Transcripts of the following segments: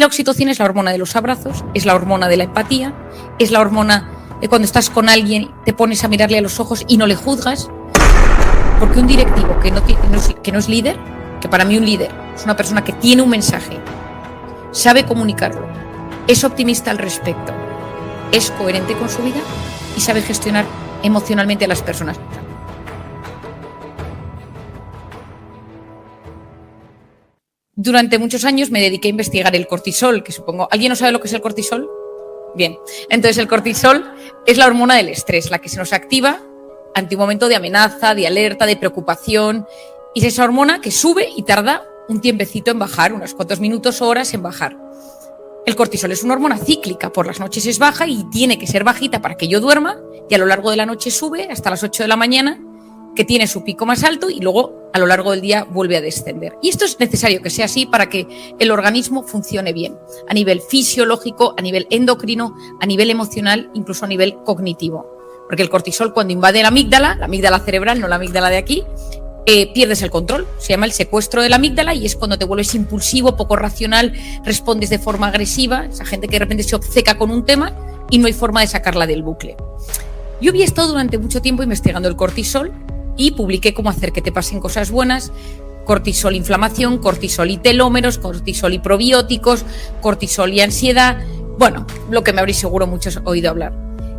La oxitocina es la hormona de los abrazos, es la hormona de la empatía, es la hormona de cuando estás con alguien, te pones a mirarle a los ojos y no le juzgas. Porque un directivo que no es líder, que para mí un líder es una persona que tiene un mensaje, sabe comunicarlo, es optimista al respecto, es coherente con su vida y sabe gestionar emocionalmente a las personas. Durante muchos años me dediqué a investigar el cortisol, que supongo... ¿Alguien no sabe lo que es el cortisol? Bien, entonces el cortisol es la hormona del estrés, la que se nos activa ante un momento de amenaza, de alerta, de preocupación, y es esa hormona que sube y tarda un tiempecito en bajar, unos cuantos minutos o horas en bajar. El cortisol es una hormona cíclica, por las noches es baja y tiene que ser bajita para que yo duerma, y a lo largo de la noche sube hasta las 8 de la mañana, que tiene su pico más alto y luego a lo largo del día vuelve a descender. Y esto es necesario que sea así para que el organismo funcione bien, a nivel fisiológico, a nivel endocrino, a nivel emocional, incluso a nivel cognitivo. Porque el cortisol, cuando invade la amígdala cerebral, no la amígdala de aquí, pierdes el control. Se llama el secuestro de la amígdala y es cuando te vuelves impulsivo, poco racional, respondes de forma agresiva, esa gente que de repente se obceca con un tema y no hay forma de sacarla del bucle. Yo había estado durante mucho tiempo investigando el cortisol y publiqué cómo hacer que te pasen cosas buenas, cortisol inflamación, cortisol y telómeros, cortisol y probióticos, cortisol y ansiedad, bueno, lo que me habréis seguro muchos oído hablar.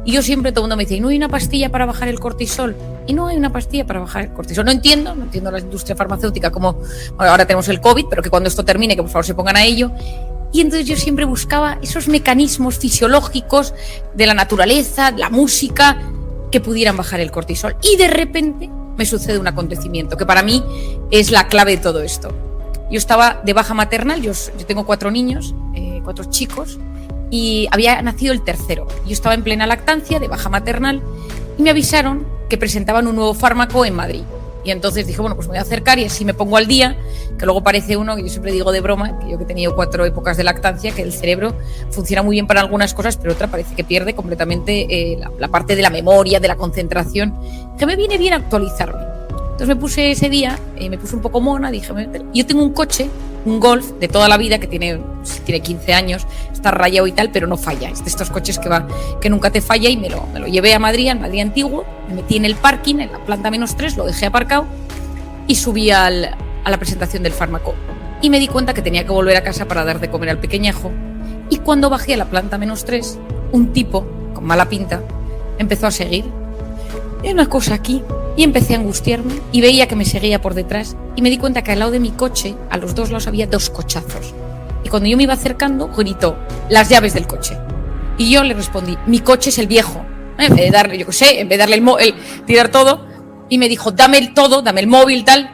Y yo siempre, todo el mundo me dice, ¿no hay una pastilla para bajar el cortisol? Y no hay una pastilla para bajar el cortisol. No entiendo la industria farmacéutica como, bueno, ahora tenemos el COVID, pero que cuando esto termine, que por favor se pongan a ello. Y entonces yo siempre buscaba esos mecanismos fisiológicos de la naturaleza, de la música, que pudieran bajar el cortisol. Y de repente me sucede un acontecimiento que para mí es la clave de todo esto. Yo estaba de baja maternal, yo tengo 4 niños, 4 chicos, y había nacido el tercero. Yo estaba en plena lactancia, de baja maternal, y me avisaron que presentaban un nuevo fármaco en Madrid. Y entonces dije, bueno, pues me voy a acercar y así me pongo al día, que luego parece uno, que yo siempre digo de broma, que yo que he tenido 4 épocas de lactancia, que el cerebro funciona muy bien para algunas cosas, pero otra parece que pierde completamente la parte de la memoria, de la concentración, que me viene bien actualizarme. Entonces me puse ese día, me puse un poco mona, dije, yo tengo un coche, un Golf de toda la vida, que tiene 15 años, está rayado y tal, pero no falla. Es de estos coches que nunca te falla, y me lo llevé a Madrid, al Madrid antiguo, me metí en el parking, en la planta -3, lo dejé aparcado y subí a la presentación del fármaco. Y me di cuenta que tenía que volver a casa para dar de comer al pequeñajo. Y cuando bajé a la planta -3, un tipo con mala pinta empezó a seguir. Hay una cosa aquí. Y empecé a angustiarme y veía que me seguía por detrás y me di cuenta que al lado de mi coche, a los dos lados, había 2 cochazos. Y cuando yo me iba acercando, gritó, las llaves del coche. Y yo le respondí, mi coche es el viejo. En vez de darle, yo qué sé, en vez de darle tirar todo, y me dijo, dame el todo, dame el móvil, tal.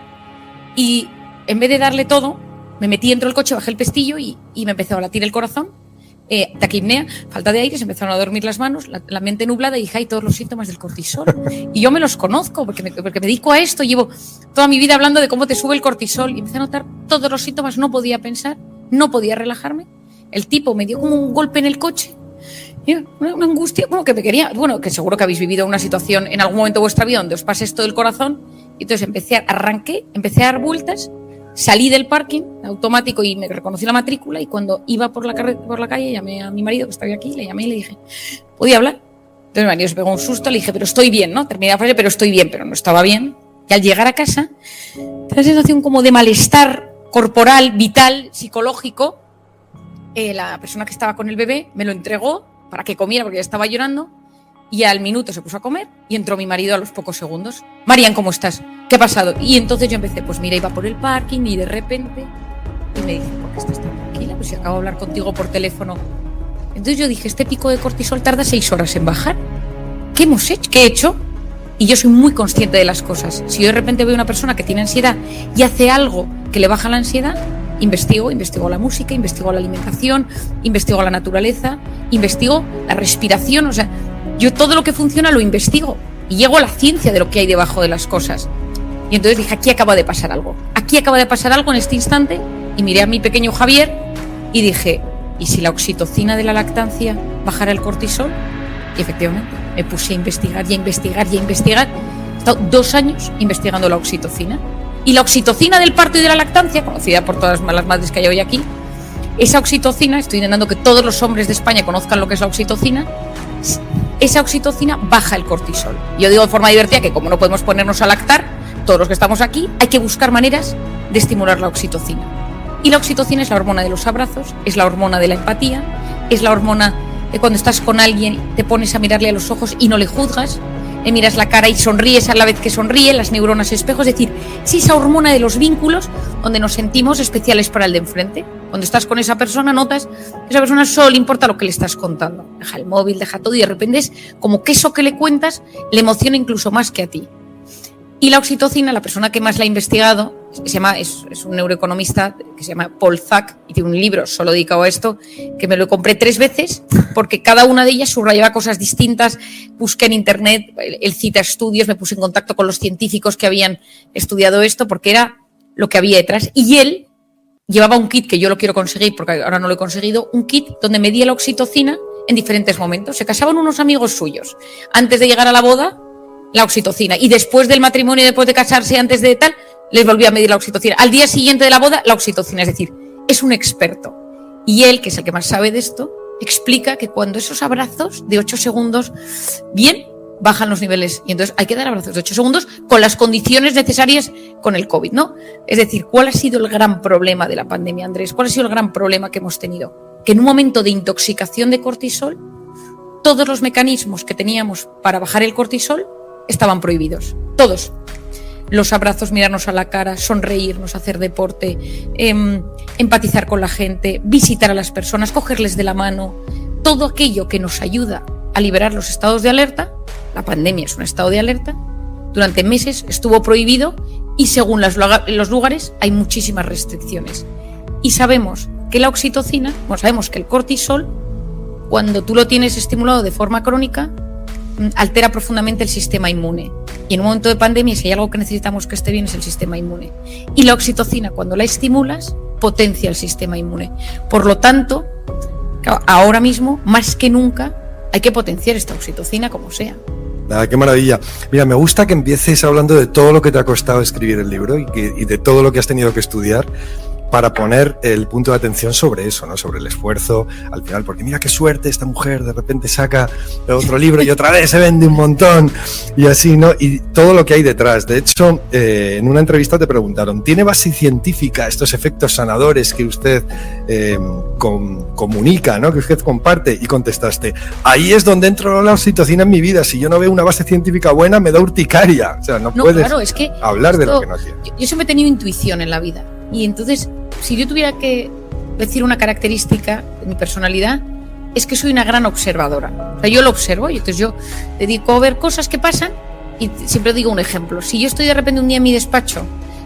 Y en vez de darle todo, me metí dentro del coche, bajé el pestillo y me empezó a latir el corazón. Taquipnea, falta de aire, se empezaron a dormir las manos, la mente nublada, y dije, hay todos los síntomas del cortisol. Y yo me los conozco porque me dedico a esto, llevo toda mi vida hablando de cómo te sube el cortisol, y empecé a notar todos los síntomas, no podía pensar, no podía relajarme. El tipo me dio como un golpe en el coche, y una angustia, que seguro que habéis vivido una situación en algún momento de vuestra vida donde os pase esto del corazón, y entonces empecé a dar vueltas. Salí del parking automático y me reconocí la matrícula, y cuando iba por la calle llamé a mi marido, que estaba aquí, le llamé y le dije, ¿podía hablar? Entonces mi marido se pegó un susto, le dije, pero estoy bien, ¿no? Terminé la frase, pero estoy bien, pero no estaba bien. Y al llegar a casa, tenía la sensación como de malestar corporal, vital, psicológico. La persona que estaba con el bebé me lo entregó para que comiera porque ya estaba llorando, y al minuto se puso a comer y entró mi marido a los pocos segundos. Marian, ¿cómo estás? ¿Qué ha pasado? Y entonces yo empecé, pues mira, iba por el parking y de repente, y me dice, ¿por qué estás tan tranquila? Pues si acabo de hablar contigo por teléfono. Entonces yo dije, este pico de cortisol tarda 6 horas en bajar. ¿Qué hemos hecho? ¿Qué he hecho? Y yo soy muy consciente de las cosas. Si yo de repente veo una persona que tiene ansiedad y hace algo que le baja la ansiedad, investigo la música, investigo la alimentación, investigo la naturaleza, investigo la respiración, o sea, yo todo lo que funciona lo investigo y llego a la ciencia de lo que hay debajo de las cosas. Y entonces dije, aquí acaba de pasar algo en este instante, y miré a mi pequeño Javier y dije, ¿y si la oxitocina de la lactancia bajara el cortisol? Y efectivamente, me puse a investigar. He estado 2 años investigando la oxitocina. Y la oxitocina del parto y de la lactancia, conocida por todas las madres que hay hoy aquí, esa oxitocina, estoy intentando que todos los hombres de España conozcan lo que es la oxitocina, esa oxitocina baja el cortisol. Yo digo de forma divertida que como no podemos ponernos a lactar, todos los que estamos aquí, hay que buscar maneras de estimular la oxitocina. Y la oxitocina es la hormona de los abrazos, es la hormona de la empatía, es la hormona de cuando estás con alguien, te pones a mirarle a los ojos y no le juzgas, le miras la cara y sonríes a la vez que sonríe, las neuronas espejo, es decir, sí, esa hormona de los vínculos donde nos sentimos especiales para el de enfrente. Cuando estás con esa persona notas que a esa persona solo le importa lo que le estás contando. Deja el móvil, deja todo y de repente es como que eso que le cuentas le emociona incluso más que a ti. Y la oxitocina, la persona que más la ha investigado, es un neuroeconomista que se llama Paul Zak y tiene un libro solo dedicado a esto, que me lo compré 3 veces porque cada una de ellas subrayaba cosas distintas. Busqué en internet, él cita estudios, me puse en contacto con los científicos que habían estudiado esto porque era lo que había detrás. Y él llevaba un kit que yo lo quiero conseguir porque ahora no lo he conseguido, un kit donde medía la oxitocina en diferentes momentos. Se casaban unos amigos suyos. Antes de llegar a la boda, la oxitocina. Y después del matrimonio, después de casarse, antes de tal, les volvió a medir la oxitocina. Al día siguiente de la boda, la oxitocina. Es decir, es un experto. Y él, que es el que más sabe de esto, explica que cuando esos abrazos de 8 segundos, bien, bajan los niveles. Y entonces hay que dar abrazos de 8 segundos con las condiciones necesarias con el COVID, ¿no? Es decir, ¿cuál ha sido el gran problema de la pandemia, Andrés? ¿Cuál ha sido el gran problema que hemos tenido? Que en un momento de intoxicación de cortisol, todos los mecanismos que teníamos para bajar el cortisol estaban prohibidos, todos. Los abrazos, mirarnos a la cara, sonreírnos, hacer deporte, empatizar con la gente, visitar a las personas, cogerles de la mano, todo aquello que nos ayuda a liberar los estados de alerta. La pandemia es un estado de alerta. Durante meses estuvo prohibido y según los lugares hay muchísimas restricciones. Y sabemos que la oxitocina, sabemos que el cortisol, cuando tú lo tienes estimulado de forma crónica, altera profundamente el sistema inmune. Y en un momento de pandemia, si hay algo que necesitamos que esté bien, es el sistema inmune. Y la oxitocina, cuando la estimulas, potencia el sistema inmune. Por lo tanto, ahora mismo, más que nunca, hay que potenciar esta oxitocina como sea. Nada, qué maravilla. Mira, me gusta que empieces hablando de todo lo que te ha costado escribir el libro y de todo lo que has tenido que estudiar para poner el punto de atención sobre eso, ¿no? Sobre el esfuerzo al final, porque mira qué suerte, esta mujer de repente saca otro libro y otra vez se vende un montón y así, ¿no? Y todo lo que hay detrás. De hecho, en una entrevista te preguntaron, ¿tiene base científica estos efectos sanadores que usted comunica, ¿no? Que usted comparte? Y contestaste, ahí es donde entró la oxitocina en mi vida. Si yo no veo una base científica buena, me da urticaria. O sea, no puedes claro, es que hablar de lo que no tienes. Yo siempre he tenido intuición en la vida. Y entonces, si yo tuviera que decir una característica de mi personalidad, es que soy una gran observadora. O sea, yo lo observo y entonces yo dedico a ver cosas que pasan y siempre digo un ejemplo. Si yo estoy de repente un día en mi despacho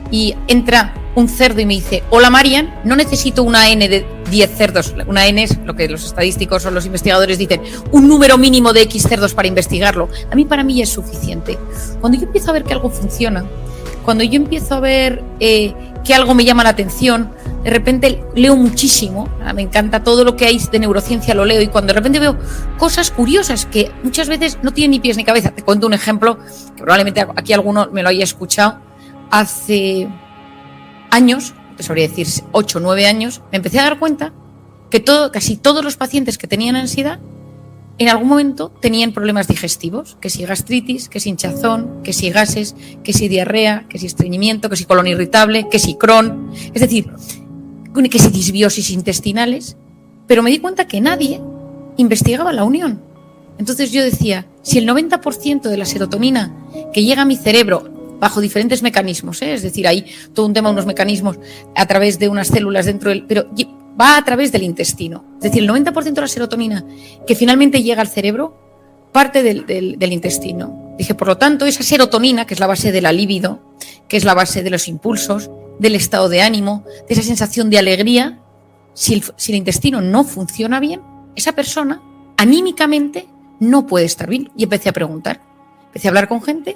y entra un cerdo y me dice, hola Marian, no necesito una N de 10 cerdos. Una N es lo que los estadísticos o los investigadores dicen, un número mínimo de X cerdos para investigarlo. Para mí ya es suficiente. Cuando yo empiezo a ver que algo funciona, cuando yo empiezo a ver que algo me llama la atención, de repente leo muchísimo, me encanta todo lo que hay de neurociencia, lo leo, y cuando de repente veo cosas curiosas que muchas veces no tienen ni pies ni cabeza. Te cuento un ejemplo, que probablemente aquí alguno me lo haya escuchado. Hace años, te sabría decir 8 o 9 años, me empecé a dar cuenta que casi todos los pacientes que tenían ansiedad en algún momento tenían problemas digestivos, que si gastritis, que si hinchazón, que si gases, que si diarrea, que si estreñimiento, que si colon irritable, que si Crohn, es decir, que si disbiosis intestinales, pero me di cuenta que nadie investigaba la unión. Entonces yo decía, si el 90% de la serotonina que llega a mi cerebro bajo diferentes mecanismos, es decir, hay todo un tema, unos mecanismos a través de unas células dentro del... pero va a través del intestino. Es decir, el 90% de la serotonina que finalmente llega al cerebro parte del intestino. Dije, por lo tanto, esa serotonina, que es la base de la libido, que es la base de los impulsos, del estado de ánimo, de esa sensación de alegría, si el intestino no funciona bien, esa persona anímicamente no puede estar bien. Y empecé a preguntar. Empecé a hablar con gente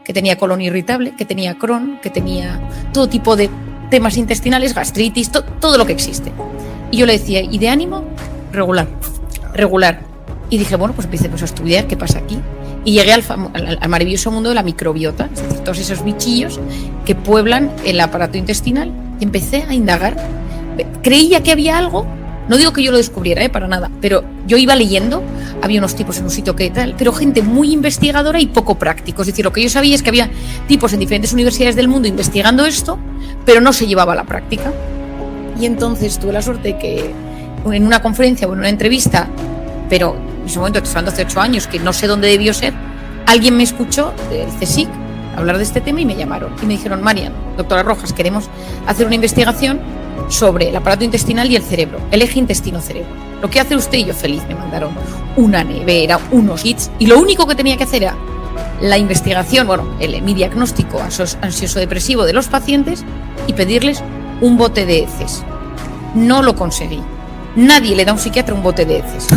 que tenía colon irritable, que tenía Crohn, que tenía todo tipo de temas intestinales, gastritis, todo lo que existe. Y yo le decía, ¿y de ánimo? Regular. Y dije, bueno, pues empecemos a estudiar qué pasa aquí. Y llegué al maravilloso mundo de la microbiota, es decir, todos esos bichillos que pueblan el aparato intestinal. Y empecé a indagar. Creía que había algo No digo que yo lo descubriera, para nada, pero yo iba leyendo, había unos tipos en un sitio que tal, pero gente muy investigadora y poco práctico. Es decir, lo que yo sabía es que había tipos en diferentes universidades del mundo investigando esto, pero no se llevaba a la práctica. Y entonces tuve la suerte de que en una conferencia o en una entrevista, pero en ese momento, estoy hablando hace 8 años, que no sé dónde debió ser, alguien me escuchó del CSIC hablar de este tema y me llamaron y me dijeron: Marian, doctora Rojas, queremos hacer una investigación sobre el aparato intestinal y el cerebro, el eje intestino-cerebro. Lo que hace usted, y yo feliz, me mandaron una nevera, unos kits, y lo único que tenía que hacer era la investigación, mi diagnóstico ansioso-depresivo de los pacientes y pedirles un bote de heces. No lo conseguí. Nadie le da a un psiquiatra un bote de heces.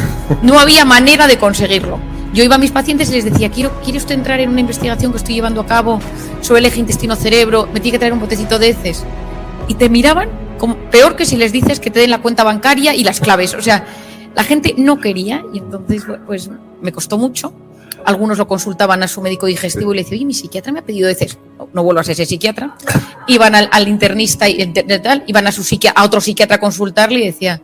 No había manera de conseguirlo. Yo iba a mis pacientes y les decía: ¿quiere usted entrar en una investigación que estoy llevando a cabo sobre el eje intestino-cerebro? Me tiene que traer un botecito de heces. Y te miraban como, peor que si les dices que te den la cuenta bancaria y las claves. O sea, la gente no quería, y entonces pues me costó mucho. Algunos lo consultaban a su médico digestivo y le decían: oye, mi psiquiatra me ha pedido heces. No vuelvas a ese psiquiatra. Iban al internista y tal, iban a otro psiquiatra a consultarle y decía: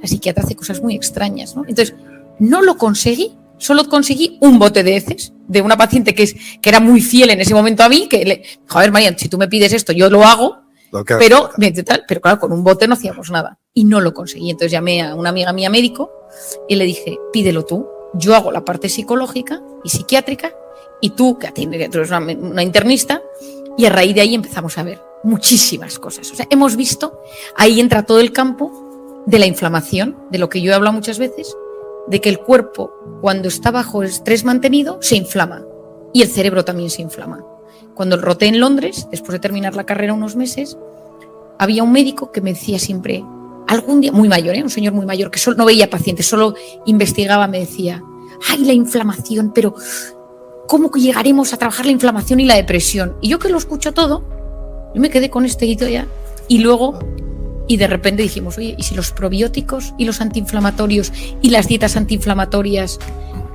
la psiquiatra hace cosas muy extrañas, ¿no? Entonces, no lo conseguí. Solo conseguí un bote de heces de una paciente que era muy fiel en ese momento a mí, que le dijo: a ver, Marian, si tú me pides esto, yo lo hago, pero claro, con un bote no hacíamos nada. Y no lo conseguí. Entonces llamé a una amiga mía médico y le dije: pídelo tú, yo hago la parte psicológica y psiquiátrica, y tú, que eres una internista, y a raíz de ahí empezamos a ver muchísimas cosas. O sea, hemos visto, ahí entra todo el campo de la inflamación, de lo que yo he hablado muchas veces, de que el cuerpo, cuando está bajo estrés mantenido, se inflama, y el cerebro también se inflama. Cuando roté en Londres, después de terminar la carrera unos meses, había un médico que me decía siempre, algún día, muy mayor, un señor muy mayor, que solo no veía pacientes, solo investigaba, me decía: ¡ay, la inflamación! Pero ¿cómo que llegaremos a trabajar la inflamación y la depresión? Y yo, que lo escucho todo, yo me quedé con este hito ya, y luego... Y de repente dijimos: oye, ¿y si los probióticos y los antiinflamatorios y las dietas antiinflamatorias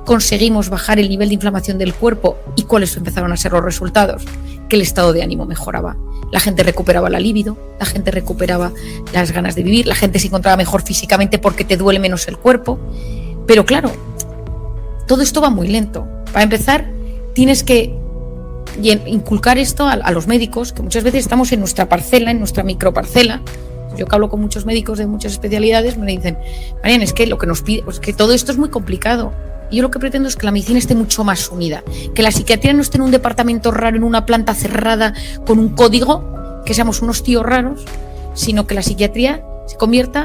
conseguimos bajar el nivel de inflamación del cuerpo? ¿Y cuáles empezaron a ser los resultados? Que el estado de ánimo mejoraba, la gente recuperaba la libido, la gente recuperaba las ganas de vivir, la gente se encontraba mejor físicamente porque te duele menos el cuerpo. Pero claro, todo esto va muy lento. Para empezar, tienes que inculcar esto a los médicos, que muchas veces estamos en nuestra parcela, en nuestra microparcela. Yo que hablo con muchos médicos de muchas especialidades, me dicen: Marian, es que lo que nos pide, pues que todo esto es muy complicado. Y yo lo que pretendo es que la medicina esté mucho más unida, que la psiquiatría no esté en un departamento raro, en una planta cerrada, con un código, que seamos unos tíos raros, sino que la psiquiatría se convierta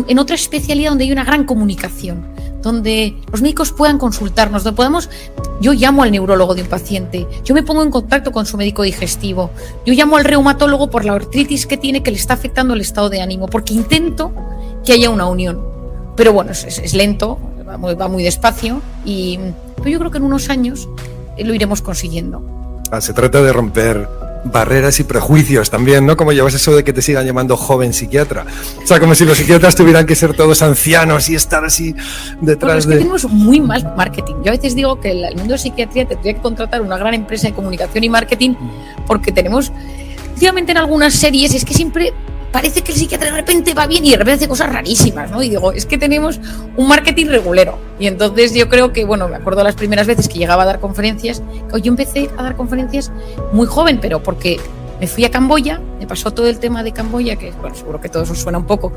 en otra especialidad donde hay una gran comunicación, donde los médicos puedan consultarnos, donde podamos... Yo llamo al neurólogo de un paciente, yo me pongo en contacto con su médico digestivo, yo llamo al reumatólogo por la artritis que tiene, que le está afectando el estado de ánimo, porque intento que haya una unión. Pero bueno, es lento, va muy despacio, pero yo creo que en unos años lo iremos consiguiendo. Se trata de romper barreras y prejuicios también, ¿no? Como llevas eso de que te sigan llamando joven psiquiatra. O sea, como si los psiquiatras tuvieran que ser todos ancianos y estar así detrás que tenemos muy mal marketing. Yo a veces digo que el mundo de psiquiatría tendría que contratar una gran empresa de comunicación y marketing, porque tenemos, últimamente en algunas series, es que siempre parece que el psiquiatra de repente va bien y de repente hace cosas rarísimas, ¿no? Y digo, es que tenemos un marketing regulero. Y entonces yo creo que, me acuerdo las primeras veces que llegaba a dar conferencias, yo empecé a dar conferencias muy joven, pero porque me fui a Camboya, me pasó todo el tema de Camboya, que seguro que a todos os suena un poco,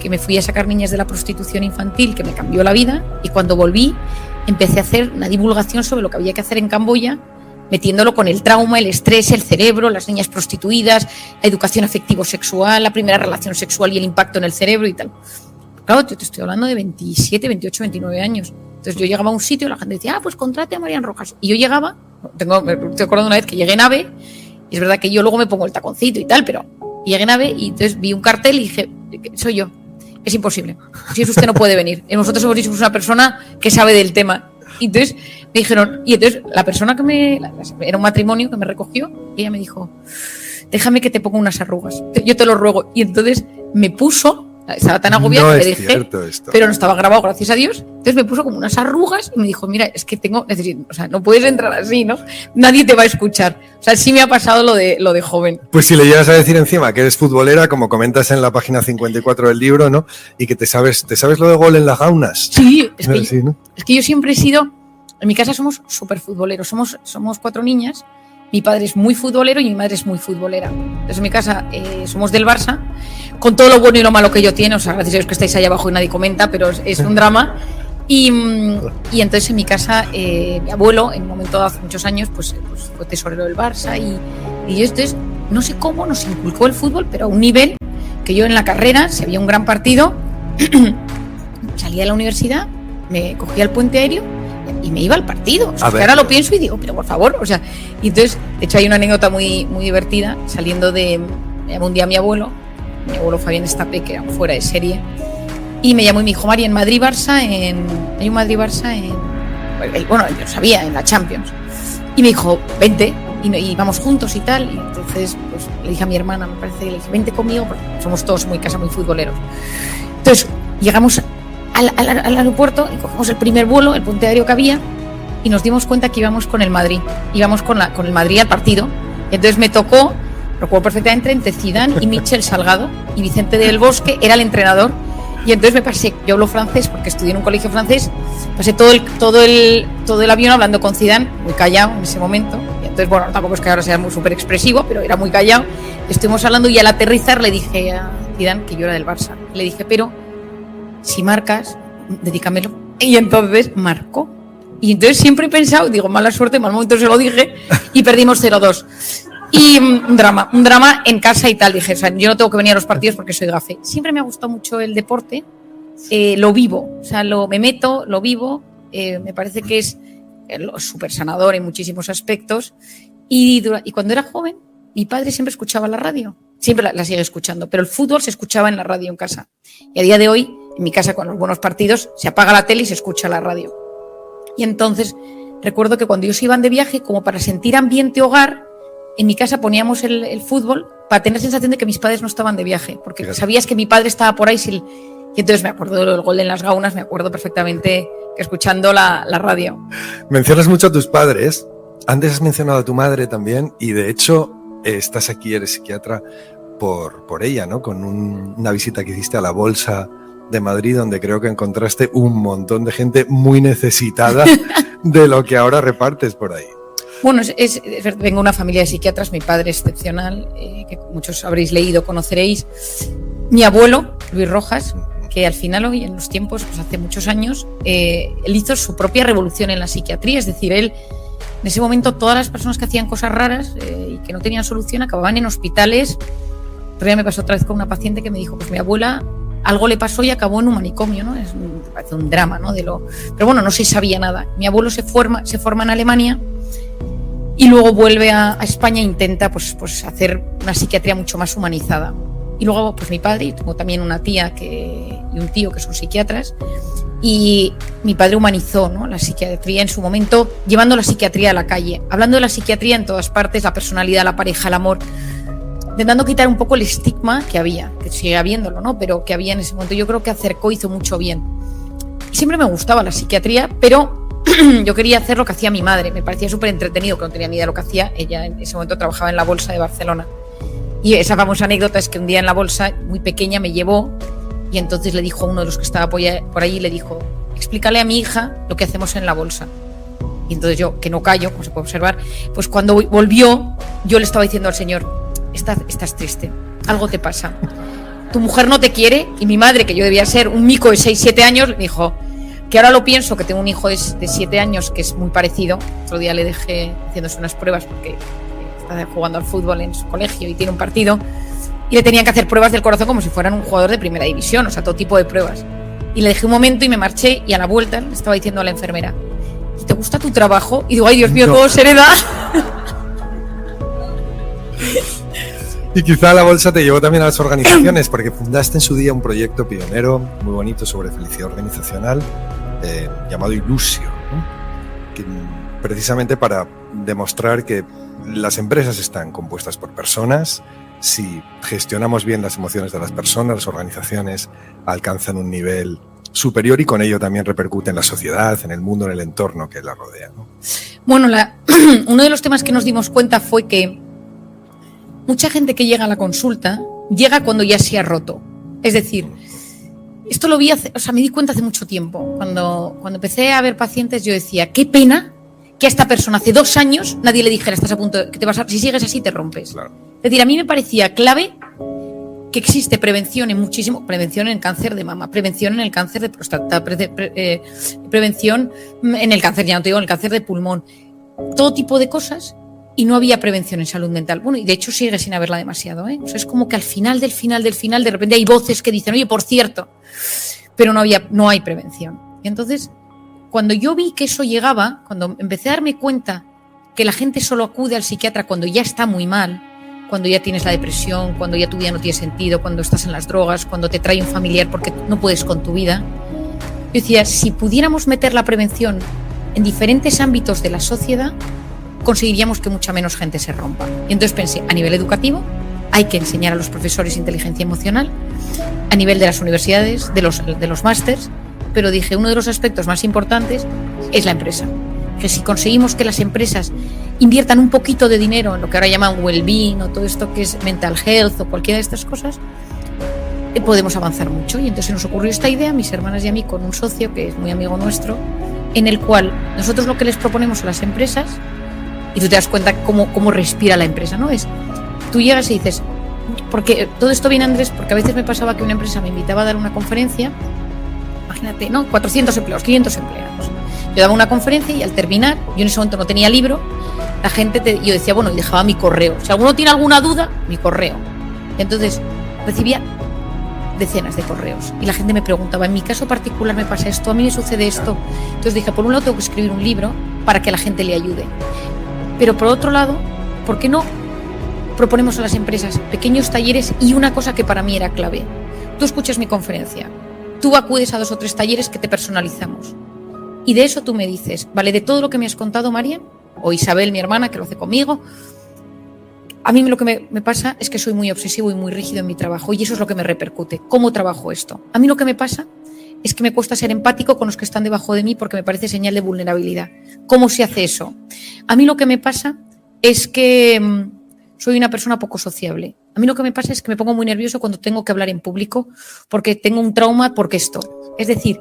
que me fui a sacar niñas de la prostitución infantil, que me cambió la vida, y cuando volví empecé a hacer una divulgación sobre lo que había que hacer en Camboya, metiéndolo con el trauma, el estrés, el cerebro, las niñas prostituidas, la educación afectivo-sexual, la primera relación sexual y el impacto en el cerebro y tal. Claro, yo te estoy hablando de 27, 28, 29 años. Entonces yo llegaba a un sitio y la gente decía: pues contrate a Marian Rojas. Y yo llegaba, me estoy acordando una vez que llegué en AVE, y es verdad que yo luego me pongo el taconcito y tal, pero llegué en AVE y entonces vi un cartel y dije: soy yo, es imposible. Si es usted no puede venir. Y nosotros hemos dicho: pues una persona que sabe del tema. Y entonces me dijeron, y entonces la persona que era un matrimonio que me recogió, y ella me dijo: déjame que te ponga unas arrugas, yo te lo ruego. Y entonces me puso Estaba tan agobiada No que le es dije, cierto esto. pero no estaba grabado, gracias a Dios. Entonces me puso como unas arrugas y me dijo, mira, es que o sea, no puedes entrar así, ¿no? Nadie te va a escuchar. O sea, sí me ha pasado lo de joven. Pues si le llegas a decir encima que eres futbolera, como comentas en la página 54 del libro, ¿no? Y que te sabes lo de gol en las gaunas. Sí, es que, Sí, ¿no? es que yo siempre he sido, en mi casa somos súper futboleros, somos 4 niñas. Mi padre es muy futbolero y mi madre es muy futbolera. Entonces en mi casa somos del Barça, con todo lo bueno y lo malo que ello tiene. O sea, gracias a Dios que estáis ahí abajo y nadie comenta, pero es un drama. Y entonces en mi casa, mi abuelo, en un momento dado, hace muchos años, pues fue tesorero del Barça. Y yo entonces, no sé cómo nos inculcó el fútbol, pero a un nivel que yo en la carrera, si había un gran partido, salía de la universidad, me cogía el puente aéreo y me iba al partido. O sea, que ahora lo pienso y digo, pero por favor, o sea, y entonces, de hecho hay una anécdota muy, muy divertida, saliendo me llamó un día mi abuelo Fabián Estape, que era fuera de serie, y me llamó y me dijo, Mari, en Madrid-Barça, hay un Madrid-Barça bueno, yo sabía, en la Champions, y me dijo, vente, y vamos juntos y tal, y entonces, pues, le dije a mi hermana, me parece, le dije, vente conmigo, porque somos todos muy futboleros. Entonces, llegamos al aeropuerto y cogemos el primer vuelo, el puente aéreo que había, y nos dimos cuenta que íbamos con el Madrid. Íbamos con el Madrid al partido. Y entonces me tocó, recuerdo perfectamente, entre Zidane y Michel Salgado, y Vicente del Bosque era el entrenador. Y entonces me pasé, yo hablo francés porque estudié en un colegio francés, pasé todo el avión hablando con Zidane, muy callado en ese momento. Y entonces, bueno, tampoco es que ahora sea muy súper expresivo, pero era muy callado. Estuvimos hablando y al aterrizar le dije a Zidane que yo era del Barça. Le dije, pero si marcas, dedícamelo. Y entonces marcó. Y entonces siempre he pensado, digo, mala suerte, mal momento se lo dije, y perdimos 0-2. Y un drama en casa y tal. Dije, o sea, yo no tengo que venir a los partidos porque soy gafe. Siempre me ha gustado mucho el deporte, lo vivo, o sea, me meto, lo vivo, me parece que es súper sanador en muchísimos aspectos. Y cuando era joven, mi padre siempre escuchaba la radio, siempre la sigue escuchando, pero el fútbol se escuchaba en la radio en casa. Y a día de hoy, en mi casa, con los buenos partidos, se apaga la tele y se escucha la radio. Y entonces, recuerdo que cuando ellos iban de viaje, como para sentir ambiente hogar, en mi casa poníamos el fútbol para tener sensación de que mis padres no estaban de viaje, porque Fíjate. Sabías que mi padre estaba por ahí. Y entonces me acuerdo del gol en las gaunas, me acuerdo perfectamente que escuchando la radio. Mencionas mucho a tus padres, antes has mencionado a tu madre también, y de hecho estás aquí, eres psiquiatra por ella, ¿no? Con una visita que hiciste a la Bolsa de Madrid, donde creo que encontraste un montón de gente muy necesitada de lo que ahora repartes por ahí. Bueno, vengo de una familia de psiquiatras, mi padre excepcional, que muchos habréis leído, conoceréis. Mi abuelo, Luis Rojas, que al final hoy, en los tiempos, pues hace muchos años, él hizo su propia revolución en la psiquiatría. Es decir, él, en ese momento, todas las personas que hacían cosas raras y que no tenían solución acababan en hospitales. Pero ya me pasó otra vez con una paciente que me dijo, pues mi abuela algo le pasó y acabó en un manicomio, ¿no? Parece un drama, ¿no? Pero bueno, no se sabía nada. Mi abuelo se forma en Alemania y luego vuelve a España e intenta pues hacer una psiquiatría mucho más humanizada. Y luego, pues mi padre, y tengo también una tía y un tío que son psiquiatras, y mi padre humanizó, ¿no?, la psiquiatría en su momento, llevando la psiquiatría a la calle, hablando de la psiquiatría en todas partes, la personalidad, la pareja, el amor, intentando quitar un poco el estigma que había, que sigue habiéndolo, ¿no?, pero que había en ese momento. Yo creo que acercó, hizo mucho bien. Y siempre me gustaba la psiquiatría, pero yo quería hacer lo que hacía mi madre. Me parecía súper entretenido, que no tenía ni idea de lo que hacía. Ella en ese momento trabajaba en la Bolsa de Barcelona. Y esa famosa anécdota es que un día en la Bolsa, muy pequeña, me llevó y entonces le dijo a uno de los que estaba por ahí, le dijo, explícale a mi hija lo que hacemos en la Bolsa. Y entonces yo, que no callo, como se puede observar, pues cuando volvió, yo le estaba diciendo al señor, estás triste, algo te pasa. Tu mujer no te quiere. Y mi madre, que yo debía ser un mico de 6-7 años, me dijo, que ahora lo pienso, que tengo un hijo de 7 años que es muy parecido. Otro día le dejé haciéndose unas pruebas porque está jugando al fútbol en su colegio y tiene un partido y le tenían que hacer pruebas del corazón como si fueran un jugador de primera división, o sea, todo tipo de pruebas. Y le dejé un momento y me marché, y a la vuelta le estaba diciendo a la enfermera, ¿te gusta tu trabajo? Y digo, ay, Dios mío, todo se hereda. Y quizá la Bolsa te llevó también a las organizaciones, porque fundaste en su día un proyecto pionero muy bonito sobre felicidad organizacional llamado Ilusio, ¿no?, que precisamente para demostrar que las empresas están compuestas por personas si gestionamos bien las emociones de las personas, las organizaciones alcanzan un nivel superior y con ello también repercute en la sociedad, en el mundo, en el entorno que la rodea, ¿no? Bueno, uno de los temas que nos dimos cuenta fue que mucha gente que llega a la consulta llega cuando ya se ha roto. Es decir, esto lo vi me di cuenta hace mucho tiempo. Cuando empecé a ver pacientes, yo decía, qué pena que a esta persona hace 2 años nadie le dijera, estás a punto de que te vas a, si sigues así te rompes. Claro. Es decir, a mí me parecía clave que existe prevención prevención en cáncer de mama, prevención en el cáncer de próstata, prevención en el cáncer, ya no te digo, en el cáncer de pulmón, todo tipo de cosas, y no había prevención en salud mental. Bueno, y de hecho sigue sin haberla demasiado, ¿eh? O sea, es como que al final del final, de repente hay voces que dicen, oye, por cierto, pero no hay prevención. Y entonces, cuando yo vi que eso llegaba, cuando empecé a darme cuenta que la gente solo acude al psiquiatra cuando ya está muy mal, cuando ya tienes la depresión, cuando ya tu vida no tiene sentido, cuando estás en las drogas, cuando te trae un familiar porque no puedes con tu vida, yo decía, si pudiéramos meter la prevención en diferentes ámbitos de la sociedad, conseguiríamos que mucha menos gente se rompa. Y entonces pensé, a nivel educativo, hay que enseñar a los profesores inteligencia emocional, a nivel de las universidades, de los másters, pero dije, uno de los aspectos más importantes es la empresa. Que si conseguimos que las empresas inviertan un poquito de dinero en lo que ahora llaman well-being o todo esto que es mental health o cualquiera de estas cosas, podemos avanzar mucho. Y entonces nos ocurrió esta idea, mis hermanas y a mí, con un socio que es muy amigo nuestro, en el cual nosotros lo que les proponemos a las empresas, y tú te das cuenta cómo respira la empresa, ¿no? Es, tú llegas y dices, porque todo esto viene, Andrés, porque a veces me pasaba que una empresa me invitaba a dar una conferencia, imagínate, ¿no? 400 empleados, 500 empleados. Yo daba una conferencia y al terminar, yo en ese momento no tenía libro, la gente, yo decía, bueno, y dejaba mi correo. Si alguno tiene alguna duda, mi correo. Entonces, recibía decenas de correos y la gente me preguntaba, en mi caso particular me pasa esto, a mí me sucede esto. Entonces dije, por un lado tengo que escribir un libro para que la gente le ayude. Pero por otro lado, ¿por qué no proponemos a las empresas pequeños talleres? Y una cosa que para mí era clave, tú escuchas mi conferencia, tú acudes a 2 o 3 talleres que te personalizamos. Y de eso tú me dices, vale, de todo lo que me has contado, Marian, o Isabel, mi hermana, que lo hace conmigo, a mí lo que me pasa es que soy muy obsesivo y muy rígido en mi trabajo y eso es lo que me repercute. ¿Cómo trabajo esto? A mí lo que me pasa es que me cuesta ser empático con los que están debajo de mí porque me parece señal de vulnerabilidad. ¿Cómo se hace eso? A mí lo que me pasa es que soy una persona poco sociable. A mí lo que me pasa es que me pongo muy nervioso cuando tengo que hablar en público porque tengo un trauma, porque esto. Es decir,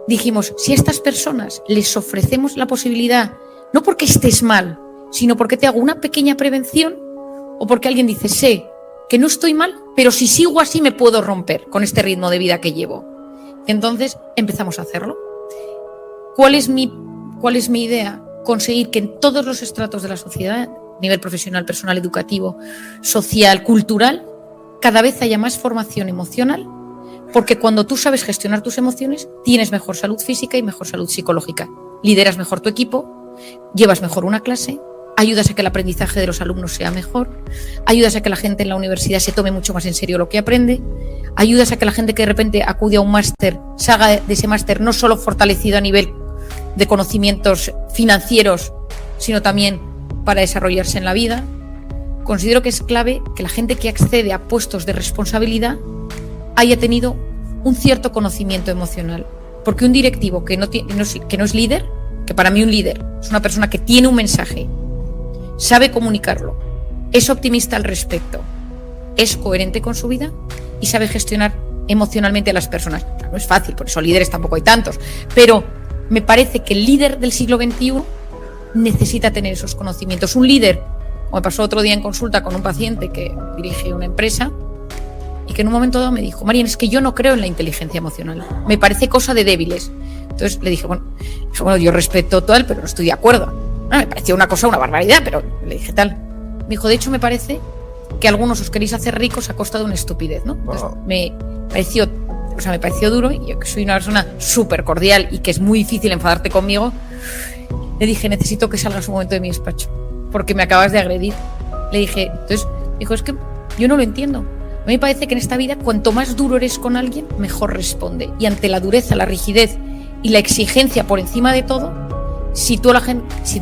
dijimos, si a estas personas les ofrecemos la posibilidad, no porque estés mal, sino porque te hago una pequeña prevención o porque alguien dice, sé que no estoy mal, pero si sigo así me puedo romper con este ritmo de vida que llevo. Entonces empezamos a hacerlo. ¿Cuál es mi idea? Conseguir que en todos los estratos de la sociedad, nivel profesional, personal, educativo, social, cultural, cada vez haya más formación emocional, porque cuando tú sabes gestionar tus emociones, tienes mejor salud física y mejor salud psicológica. Lideras mejor tu equipo, llevas mejor una clase, ayudas a que el aprendizaje de los alumnos sea mejor, ayudas a que la gente en la universidad se tome mucho más en serio lo que aprende, ayudas a que la gente que de repente acude a un máster salga de ese máster no solo fortalecido a nivel de conocimientos financieros, sino también para desarrollarse en la vida. Considero que es clave que la gente que accede a puestos de responsabilidad haya tenido un cierto conocimiento emocional. Porque un directivo que no es líder, que para mí un líder es una persona que tiene un mensaje, sabe comunicarlo, es optimista al respecto, es coherente con su vida y sabe gestionar emocionalmente a las personas. O sea, no es fácil, por eso líderes tampoco hay tantos, pero me parece que el líder del siglo XXI necesita tener esos conocimientos. Un líder, como me pasó otro día en consulta con un paciente que dirige una empresa y que en un momento dado me dijo, Marian, es que yo no creo en la inteligencia emocional, me parece cosa de débiles. Entonces le dije, bueno, yo respeto todo él, pero no estoy de acuerdo. No, me pareció una barbaridad, pero le dije tal. Me dijo, de hecho me parece que algunos os queréis hacer ricos a costa de una estupidez, ¿no? Entonces, me pareció duro, y yo que soy una persona súper cordial y que es muy difícil enfadarte conmigo, le dije, necesito que salgas un momento de mi despacho, porque me acabas de agredir. Le dije, entonces, dijo, es que yo no lo entiendo. A mí me parece que en esta vida, cuanto más duro eres con alguien, mejor responde. Y ante la dureza, la rigidez y la exigencia por encima de todo, si tú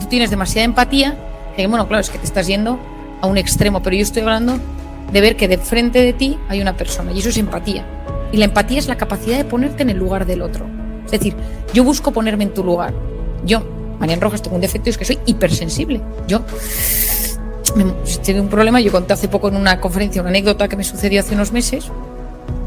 tienes demasiada empatía, bueno, claro, es que te estás yendo a un extremo, pero yo estoy hablando de ver que de frente de ti hay una persona, y eso es empatía. Y la empatía es la capacidad de ponerte en el lugar del otro. Es decir, yo busco ponerme en tu lugar. Yo, Marian Rojas, tengo un defecto y es que soy hipersensible. Si tengo un problema, yo conté hace poco en una conferencia una anécdota que me sucedió hace unos meses,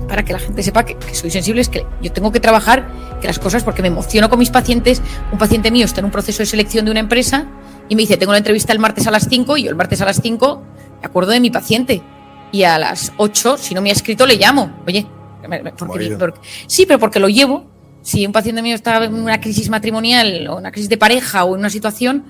para que la gente sepa que soy sensible, es que yo tengo que trabajar que las cosas, porque me emociono con mis pacientes. Un paciente mío está en un proceso de selección de una empresa y me dice, tengo la entrevista el martes a las 5, y yo el martes a las 5 me acuerdo de mi paciente, y a las 8, si no me ha escrito, le llamo. Oye, sí, pero porque lo llevo. Si un paciente mío está en una crisis matrimonial o una crisis de pareja o en una situación,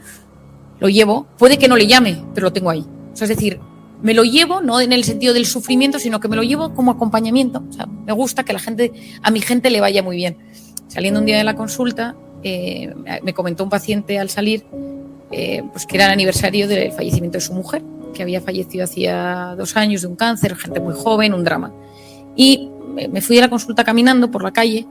lo llevo. Puede que no le llame, pero lo tengo ahí. O sea, es decir, me lo llevo no en el sentido del sufrimiento, sino que me lo llevo como acompañamiento. O sea, me gusta que a mi gente le vaya muy bien. Saliendo un día de la consulta, me comentó un paciente al salir, pues que era el aniversario del fallecimiento de su mujer, que había fallecido hacía 2 años de un cáncer, gente muy joven, un drama. Y me fui a la consulta caminando por la calle,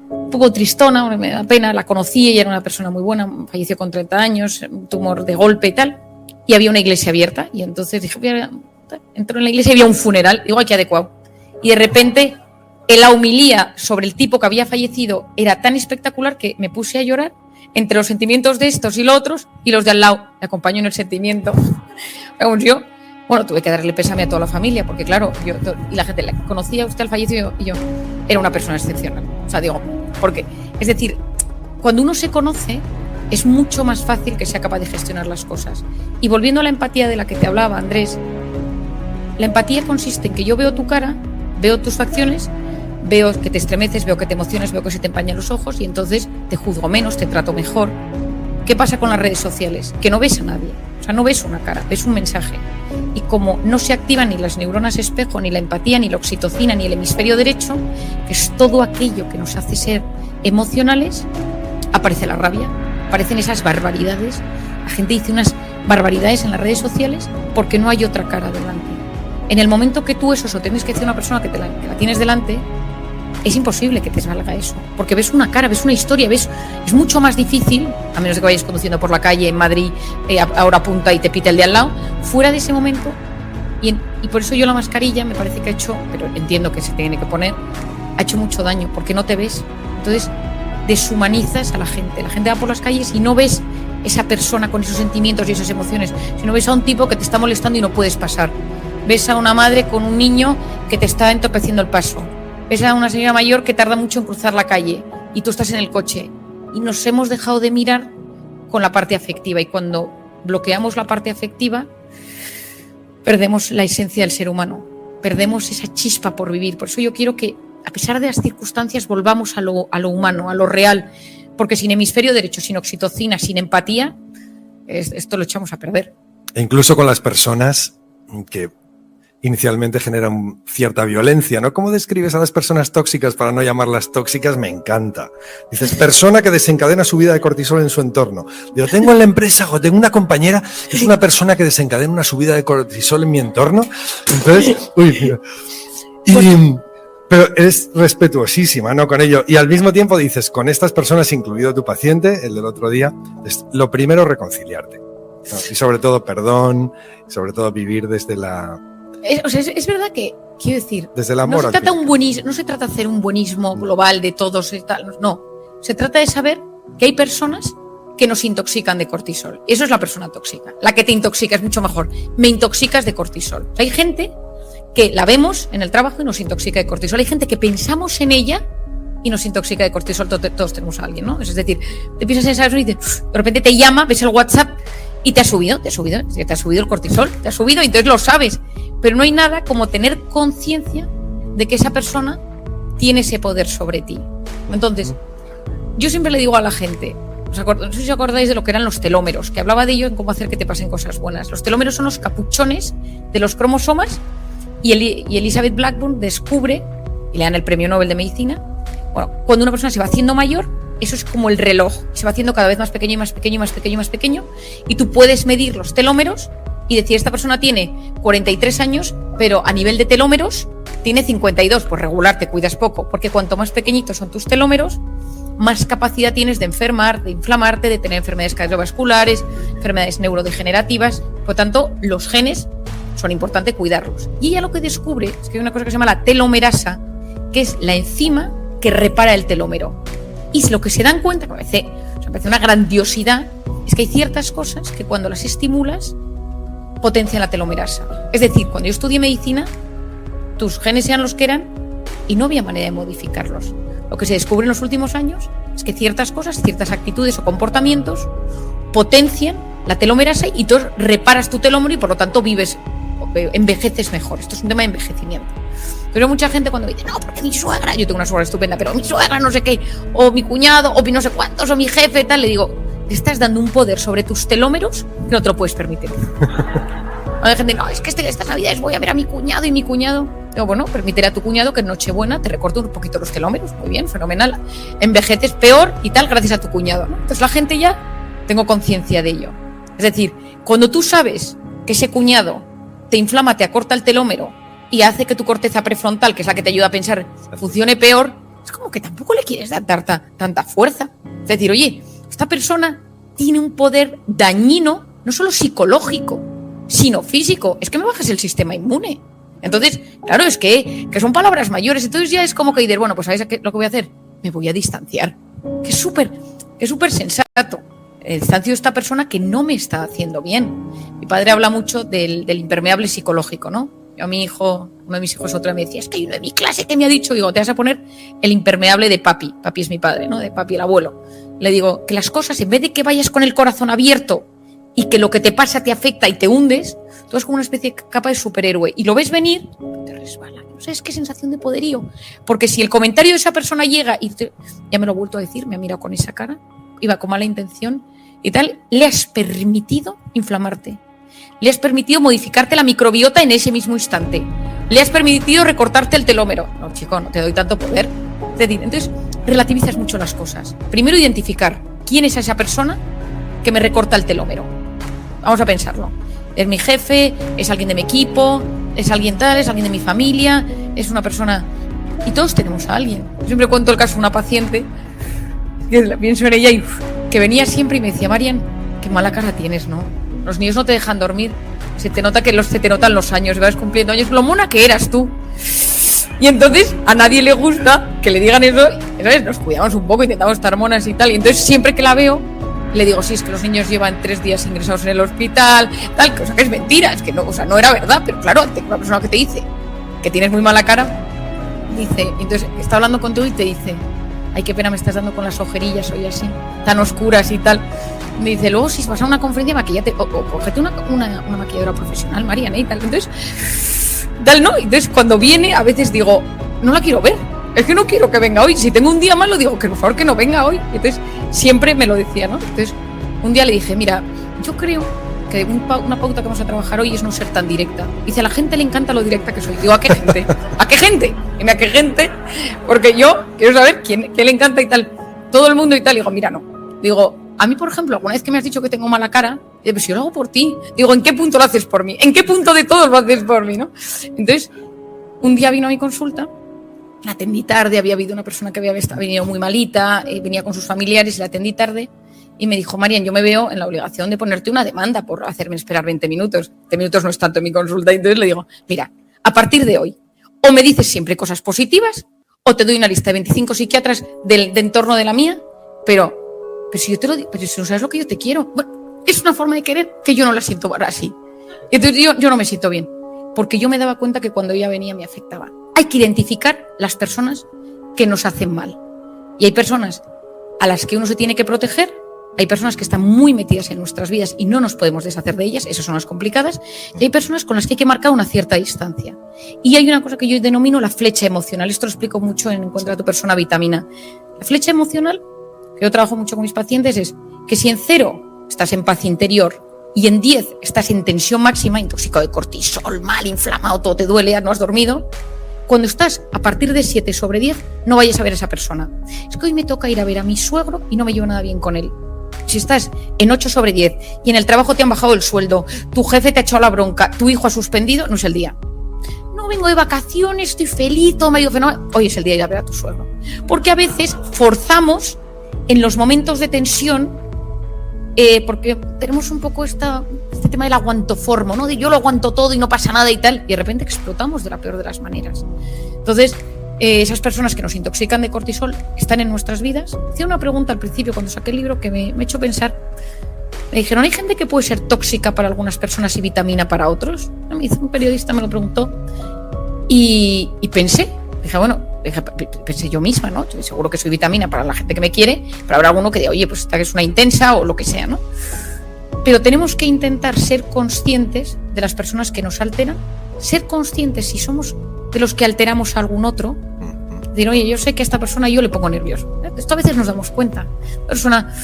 un poco tristona, me da pena, la conocí, ella era una persona muy buena, falleció con 30 años, un tumor de golpe y tal, y había una iglesia abierta, y entonces dije, entró en la iglesia y había un funeral, digo, aquí adecuado. Y de repente, la homilía sobre el tipo que había fallecido era tan espectacular que me puse a llorar entre los sentimientos de estos y los otros, y los de al lado. Me acompañó en el sentimiento. Yo, tuve que darle pésame a toda la familia, porque claro, y la gente, ¿la conocía usted al fallecido? Y yo, era una persona excepcional. O sea, digo, porque, es decir, cuando uno se conoce, es mucho más fácil que sea capaz de gestionar las cosas. Y volviendo a la empatía de la que te hablaba, Andrés, la empatía consiste en que yo veo tu cara, veo tus facciones, veo que te estremeces, veo que te emocionas, veo que se te empañan los ojos, y entonces te juzgo menos, te trato mejor. ¿Qué pasa con las redes sociales? Que no ves a nadie. O sea, no ves una cara, ves un mensaje. Y como no se activan ni las neuronas espejo, ni la empatía, ni la oxitocina, ni el hemisferio derecho, que es todo aquello que nos hace ser emocionales, aparece la rabia, aparecen esas barbaridades. La gente dice unas barbaridades en las redes sociales porque no hay otra cara delante. En el momento que tú eso tienes que decir a una persona que la tienes delante, es imposible que te salga eso, porque ves una cara, ves una historia, es mucho más difícil, a menos de que vayas conduciendo por la calle en Madrid a hora punta y te pita el de al lado, fuera de ese momento, y por eso yo la mascarilla me parece que ha hecho, pero entiendo que se tiene que poner, ha hecho mucho daño, porque no te ves, entonces deshumanizas a la gente va por las calles y no ves esa persona con esos sentimientos y esas emociones, sino ves a un tipo que te está molestando y no puedes pasar, ves a una madre con un niño que te está entorpeciendo el paso, ves a una señora mayor que tarda mucho en cruzar la calle y tú estás en el coche, y nos hemos dejado de mirar con la parte afectiva, y cuando bloqueamos la parte afectiva perdemos la esencia del ser humano, perdemos esa chispa por vivir. Por eso yo quiero que, a pesar de las circunstancias, volvamos a lo humano, a lo real, porque sin hemisferio derecho, sin oxitocina, sin empatía, esto lo echamos a perder. E incluso con las personas que inicialmente generan cierta violencia, ¿no? ¿Cómo describes a las personas tóxicas para no llamarlas tóxicas? Me encanta. Dices, persona que desencadena subida de cortisol en su entorno. Yo tengo en la empresa o tengo una compañera que es una persona que desencadena una subida de cortisol en mi entorno. Entonces, pero eres respetuosísima, ¿no? Con ello. Y al mismo tiempo dices, con estas personas, incluido tu paciente, el del otro día, es lo primero reconciliarte, ¿no? Y sobre todo perdón, sobre todo vivir desde la... Es verdad que, quiero decir, desde el amor, no se trata de hacer un buenismo global de todos y tal, no. Se trata de saber que hay personas que nos intoxican de cortisol. Eso es la persona tóxica. La que te intoxica es mucho mejor. Me intoxicas de cortisol. O sea, hay gente que la vemos en el trabajo y nos intoxica de cortisol. Hay gente que pensamos en ella y nos intoxica de cortisol. Todos tenemos a alguien, ¿no? Es decir, te piensas en esa persona y dices, de repente te llama, ves el WhatsApp y te ha subido el cortisol, te ha subido, y entonces lo sabes. Pero no hay nada como tener conciencia de que esa persona tiene ese poder sobre ti. Entonces, yo siempre le digo a la gente, no sé si os acordáis de lo que eran los telómeros, que hablaba de ello en cómo hacer que te pasen cosas buenas. Los telómeros son los capuchones de los cromosomas, y Elizabeth Blackburn descubre, y le dan el premio Nobel de Medicina, cuando una persona se va haciendo mayor, eso es como el reloj, se va haciendo cada vez más pequeño y más pequeño, más pequeño, más pequeño, y tú puedes medir los telómeros y decir, esta persona tiene 43 años, pero a nivel de telómeros tiene 52, pues regular, te cuidas poco, porque cuanto más pequeñitos son tus telómeros, más capacidad tienes de enfermar, de inflamarte, de tener enfermedades cardiovasculares, enfermedades neurodegenerativas. Por lo tanto, los genes son importantes cuidarlos. Y ella lo que descubre es que hay una cosa que se llama la telomerasa, que es la enzima que repara el telómero. Y lo que se dan cuenta, que me parece una grandiosidad, es que hay ciertas cosas que cuando las estimulas potencian la telomerasa. Es decir, cuando yo estudié medicina, tus genes eran los que eran y no había manera de modificarlos. Lo que se descubre en los últimos años es que ciertas cosas, ciertas actitudes o comportamientos potencian la telomerasa y tú reparas tu telómero y por lo tanto envejeces mejor. Esto es un tema de envejecimiento. Pero mucha gente cuando dice, no, porque mi suegra, yo tengo una suegra estupenda, pero mi suegra no sé qué, o mi cuñado, o mi no sé cuántos, o mi jefe, tal, le digo, te estás dando un poder sobre tus telómeros que no te lo puedes permitir. Hay gente, no, es que estas navidades voy a ver a mi cuñado y mi cuñado. Digo, bueno, permítele a tu cuñado que en Nochebuena te recorte un poquito los telómeros, muy bien, fenomenal. Envejeces peor y tal gracias a tu cuñado, ¿no? Entonces la gente ya tengo conciencia de ello. Es decir, cuando tú sabes que ese cuñado te inflama, te acorta el telómero y hace que tu corteza prefrontal, que es la que te ayuda a pensar, funcione peor, es como que tampoco le quieres dar tanta fuerza. Es decir, oye, esta persona tiene un poder dañino, no solo psicológico, sino físico. Es que me bajas el sistema inmune. Entonces, claro, es que son palabras mayores. Entonces ya es como que dices, bueno, pues ¿sabéis lo que voy a hacer? Me voy a distanciar. Que es súper sensato. Distancio a esta persona que no me está haciendo bien. Mi padre habla mucho del impermeable psicológico, ¿no? Yo a mi hijo, uno de mis hijos otra me decía, es que hay uno de mi clase que me ha dicho, digo, te vas a poner el impermeable de papi. Papi es mi padre, ¿no? De papi, el abuelo. Le digo, que las cosas, en vez de que vayas con el corazón abierto y que lo que te pasa te afecta y te hundes, tú es como una especie de capa de superhéroe y lo ves venir, te resbala. No sé, es qué sensación de poderío. Porque si el comentario de esa persona llega y ya me lo ha vuelto a decir, me ha mirado con esa cara, iba con mala intención y tal, le has permitido inflamarte. Le has permitido modificarte la microbiota en ese mismo instante. Le has permitido recortarte el telómero. No, chico, no te doy tanto poder. Es decir, entonces relativizas mucho las cosas. Primero identificar quién es esa persona que me recorta el telómero. Vamos a pensarlo. Es mi jefe, es alguien de mi equipo, es alguien tal, es alguien de mi familia, es una persona... Y todos tenemos a alguien. Yo siempre cuento el caso de una paciente, que pienso en ella y que venía siempre y me decía, Marian, qué mala cara tienes, ¿no? Los niños no te dejan dormir, se te notan los años, vas cumpliendo años, lo mona que eras tú. Y entonces a nadie le gusta que le digan eso, ¿sabes? Nos cuidamos un poco, intentamos estar monas y tal, y entonces siempre que la veo, le digo, sí, es que los niños llevan 3 días ingresados en el hospital, tal, cosa que es mentira, es que no, o sea, no era verdad, pero claro, una persona que te dice que tienes muy mala cara, dice, entonces está hablando contigo y te dice, ay, qué pena me estás dando con las ojerillas hoy así, tan oscuras y tal. Me dice, luego si vas a una conferencia, maquillate, o cógete una maquilladora profesional, Marian, y tal. Entonces, tal, ¿no? Entonces, cuando viene, a veces digo, no la quiero ver, es que no quiero que venga hoy. Si tengo un día malo, digo, que por favor que no venga hoy. Entonces, siempre me lo decía, ¿no? Entonces, un día le dije, mira, yo creo que una pauta que vamos a trabajar hoy es no ser tan directa. Dice, a la gente le encanta lo directa que soy. Digo, ¿a qué gente? ¿A qué gente? Dime, ¿a qué gente? Porque yo quiero saber quién le encanta y tal. Todo el mundo y tal. Digo, mira, no. Digo, a mí, por ejemplo, alguna vez que me has dicho que tengo mala cara, pues yo lo hago por ti. Digo, ¿en qué punto lo haces por mí? ¿En qué punto de todos lo haces por mí, no? Entonces, un día vino a mi consulta, la atendí tarde, había habido una persona que había venido muy malita, venía con sus familiares y la atendí tarde, y me dijo, Marian, yo me veo en la obligación de ponerte una demanda por hacerme esperar 20 minutos. 20 minutos no es tanto en mi consulta. Y entonces le digo, mira, a partir de hoy, o me dices siempre cosas positivas, o te doy una lista de 25 psiquiatras de entorno de la mía, pero si yo te lo digo, pero si no sabes lo que yo te quiero. Bueno, es una forma de querer que yo no la siento así. Y entonces yo no me siento bien, porque yo me daba cuenta que cuando ella venía me afectaba. Hay que identificar las personas que nos hacen mal. Y hay personas a las que uno se tiene que proteger, hay personas que están muy metidas en nuestras vidas y no nos podemos deshacer de ellas, esas son las complicadas, y hay personas con las que hay que marcar una cierta distancia. Y hay una cosa que yo denomino la flecha emocional. Esto lo explico mucho en Encuentra a tu persona vitamina. La flecha emocional, que yo trabajo mucho con mis pacientes, es que si en 0 estás en paz interior y en 10 estás en tensión máxima, intoxicado de cortisol, mal, inflamado, todo te duele, no has dormido, cuando estás a partir de 7 sobre 10, no vayas a ver a esa persona. Es que hoy me toca ir a ver a mi suegro y no me llevo nada bien con él. Si estás en 8 sobre 10 y en el trabajo te han bajado el sueldo, tu jefe te ha echado la bronca, tu hijo ha suspendido, no es el día. No vengo de vacaciones, estoy feliz, todo me ha ido fenómeno. Hoy es el día de ir a ver a tu suegro. Porque a veces forzamos en los momentos de tensión porque tenemos un poco este tema del aguantoformo, ¿no? De yo lo aguanto todo y no pasa nada y tal, y de repente explotamos de la peor de las maneras. Entonces, esas personas que nos intoxican de cortisol están en nuestras vidas. Hacía una pregunta al principio cuando saqué el libro que me echó a pensar. Me dijeron, ¿hay gente que puede ser tóxica para algunas personas y vitamina para otros? Un periodista me lo preguntó y pensé, pensé yo misma, ¿no? Seguro que soy vitamina para la gente que me quiere, pero habrá alguno que diga, oye, pues esta que es una intensa o lo que sea, ¿no? Pero tenemos que intentar ser conscientes de las personas que nos alteran, ser conscientes si somos de los que alteramos a algún otro. Decir, oye, yo sé que a esta persona yo le pongo nervioso. Esto a veces nos damos cuenta. La persona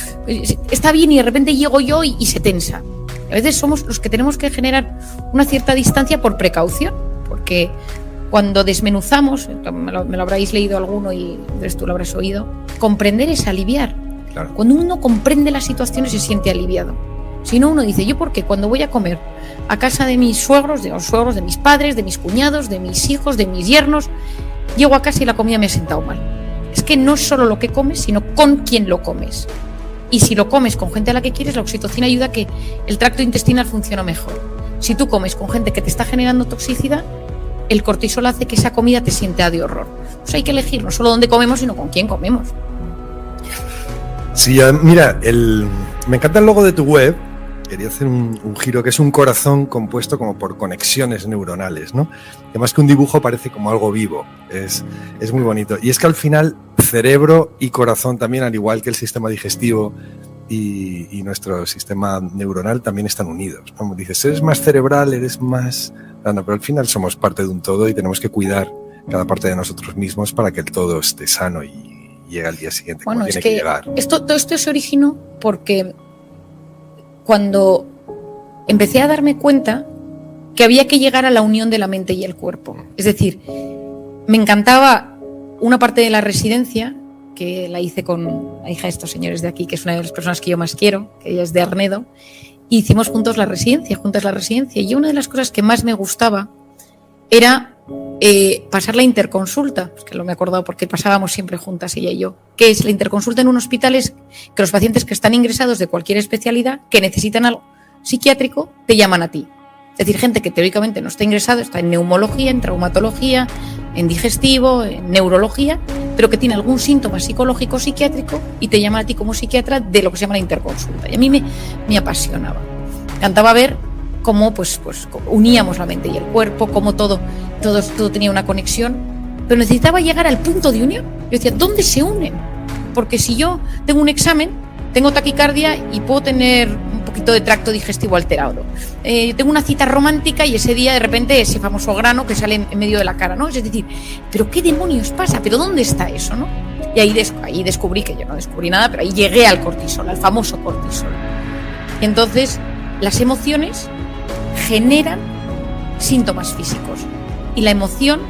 está bien y de repente llego yo y se tensa. A veces somos los que tenemos que generar una cierta distancia por precaución, porque cuando desmenuzamos, me lo habréis leído alguno y tú lo habrás oído, comprender es aliviar. Claro. Cuando uno comprende las situaciones se siente aliviado. Si no, uno dice, ¿yo por qué? Cuando voy a comer a casa de mis suegros, de los suegros de mis padres, de mis cuñados, de mis hijos, de mis yernos, llego a casa y la comida me ha sentado mal. Es que no es solo lo que comes, sino con quién lo comes. Y si lo comes con gente a la que quieres, la oxitocina ayuda a que el tracto intestinal funcione mejor. Si tú comes con gente que te está generando toxicidad, el cortisol hace que esa comida te sienta de horror. Pues hay que elegir no solo dónde comemos, sino con quién comemos. Sí, mira, me encanta el logo de tu web. Quería hacer un giro, que es un corazón compuesto como por conexiones neuronales, ¿no? Que más que un dibujo parece como algo vivo, es muy bonito. Y es que al final cerebro y corazón también, al igual que el sistema digestivo y nuestro sistema neuronal, también están unidos, ¿no? Dices, eres más cerebral, eres más... No, pero al final somos parte de un todo y tenemos que cuidar cada parte de nosotros mismos para que el todo esté sano y llegue al día siguiente como tiene que llegar. Todo esto se originó porque cuando empecé a darme cuenta que había que llegar a la unión de la mente y el cuerpo. Es decir, me encantaba una parte de la residencia, que la hice con la hija de estos señores de aquí, que es una de las personas que yo más quiero, que ella es de Arnedo, y hicimos juntas la residencia. Y una de las cosas que más me gustaba era pasar la interconsulta, que lo me he acordado porque pasábamos siempre juntas ella y yo, que es la interconsulta en un hospital, es que los pacientes que están ingresados de cualquier especialidad que necesitan algo psiquiátrico te llaman a ti. Es decir, gente que teóricamente no está ingresado, está en neumología, en traumatología, en digestivo, en neurología, pero que tiene algún síntoma psicológico psiquiátrico y te llama a ti como psiquiatra de lo que se llama la interconsulta. Y a mí me apasionaba. Me encantaba ver cómo pues uníamos la mente y el cuerpo, cómo todo tenía una conexión, pero necesitaba llegar al punto de unión. Yo decía, ¿dónde se unen? Porque si yo tengo un examen, tengo taquicardia y puedo tener un poquito de tracto digestivo alterado. Tengo una cita romántica y ese día de repente ese famoso grano que sale en medio de la cara, ¿no? Es decir, ¿pero qué demonios pasa? ¿Pero dónde está eso, no? Y ahí descubrí, que yo no descubrí nada, pero ahí llegué al cortisol, al famoso cortisol. Y entonces, las emociones generan síntomas físicos. Y la emoción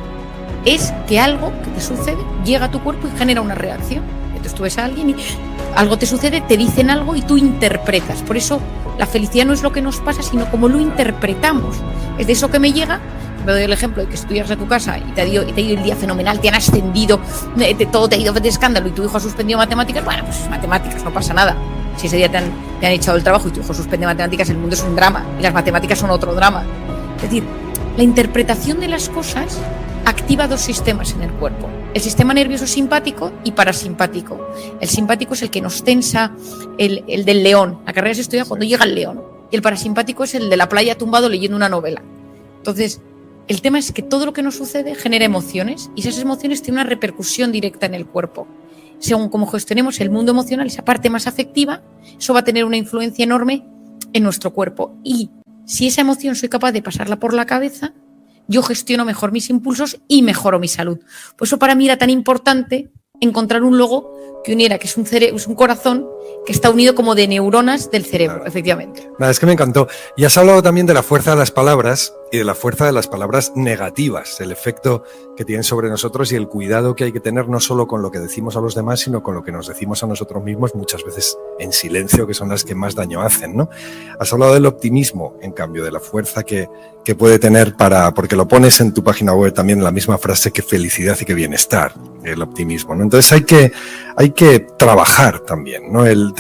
es que algo que te sucede llega a tu cuerpo y genera una reacción. Entonces tú ves a alguien y algo te sucede, te dicen algo y tú interpretas. Por eso la felicidad no es lo que nos pasa, sino cómo lo interpretamos. Es de eso que me llega. Me doy el ejemplo de que estudias a tu casa y te ha ido el día fenomenal, te han ascendido, todo te ha ido de escándalo y tu hijo ha suspendido matemáticas. Bueno, pues matemáticas, no pasa nada. Si ese día te han echado el trabajo y tu hijo suspende matemáticas, el mundo es un drama y las matemáticas son otro drama. Es decir, la interpretación de las cosas activa dos sistemas en el cuerpo. El sistema nervioso simpático y parasimpático. El simpático es el que nos tensa, el del león. La carrera se estudia cuando llega el león. Y el parasimpático es el de la playa tumbado leyendo una novela. Entonces, el tema es que todo lo que nos sucede genera emociones y esas emociones tienen una repercusión directa en el cuerpo. Según cómo gestionemos el mundo emocional, esa parte más afectiva, eso va a tener una influencia enorme en nuestro cuerpo. Y si esa emoción soy capaz de pasarla por la cabeza, yo gestiono mejor mis impulsos y mejoro mi salud. Por eso para mí era tan importante encontrar un logo que uniera, que es un corazón que está unido como de neuronas del cerebro, efectivamente. Nada, es que me encantó. Y has hablado también de la fuerza de las palabras. y de la fuerza de las palabras negativas, el efecto que tienen sobre nosotros y el cuidado que hay que tener no solo con lo que decimos a los demás, sino con lo que nos decimos a nosotros mismos, muchas veces en silencio, que son las que más daño hacen, ¿no? Has hablado del optimismo, en cambio, de la fuerza que puede tener porque lo pones en tu página web también, la misma frase, que felicidad y que bienestar, el optimismo, ¿no? Entonces hay que trabajar también, ¿no? El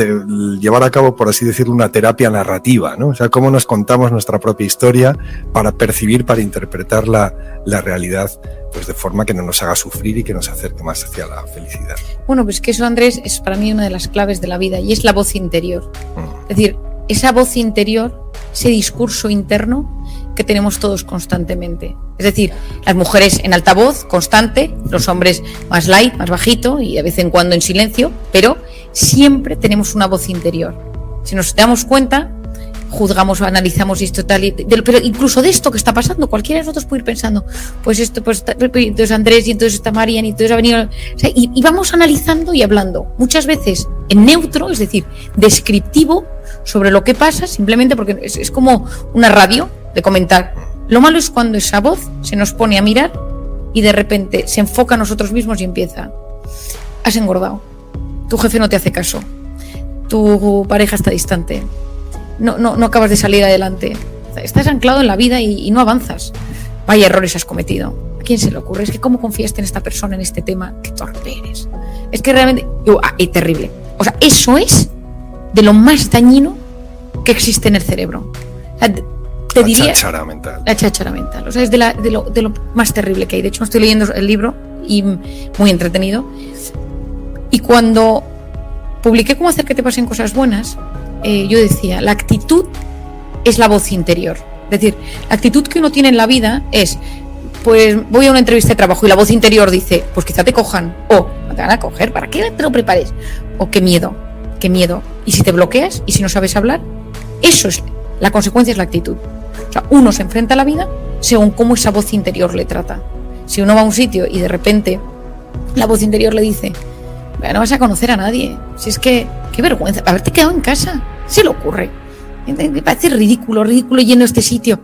llevar a cabo, por así decirlo, una terapia narrativa, ¿no? O sea, cómo nos contamos nuestra propia historia para percibir, para interpretar la realidad, pues de forma que no nos haga sufrir y que nos acerque más hacia la felicidad. Bueno, pues que eso, Andrés, es para mí una de las claves de la vida, y es la voz interior. Es decir, esa voz interior, ese discurso interno que tenemos todos constantemente. Es decir, las mujeres en altavoz, constante, los hombres más light, más bajito y de vez en cuando en silencio, pero siempre tenemos una voz interior. Si nos damos cuenta, juzgamos o analizamos esto tal, pero incluso de esto que está pasando, cualquiera de nosotros puede ir pensando, pues esto, pues entonces Andrés, y entonces está Marian, y entonces ha venido, o sea, y vamos analizando y hablando, muchas veces en neutro, es decir, descriptivo sobre lo que pasa, simplemente porque es como una radio de comentar. Lo malo es cuando esa voz se nos pone a mirar y de repente se enfoca a nosotros mismos y empieza: has engordado, tu jefe no te hace caso, tu pareja está distante, no acabas de salir adelante, estás anclado en la vida y no avanzas, vaya errores has cometido. ¿A quién se le ocurre? Es que cómo confiaste en esta persona, en este tema, qué torpe eres. Es que realmente es terrible. O sea, eso es de lo más dañino que existe en el cerebro. O sea, te diría, cháchara mental. La cháchara mental. O sea, es de lo más terrible que hay. De hecho, estoy leyendo el libro y muy entretenido. Y cuando publiqué Cómo hacer que te pasen cosas buenas, yo decía, la actitud es la voz interior. Es decir, la actitud que uno tiene en la vida es, pues voy a una entrevista de trabajo y la voz interior dice, pues quizá te cojan, o no te van a coger, ¿para qué te lo prepares? O qué miedo. Y si te bloqueas y si no sabes hablar, eso es, la consecuencia es la actitud. O sea, uno se enfrenta a la vida según cómo esa voz interior le trata. Si uno va a un sitio y de repente la voz interior le dice, no vas a conocer a nadie, si es que, qué vergüenza, haberte quedado en casa, se le ocurre, me parece ridículo lleno este sitio.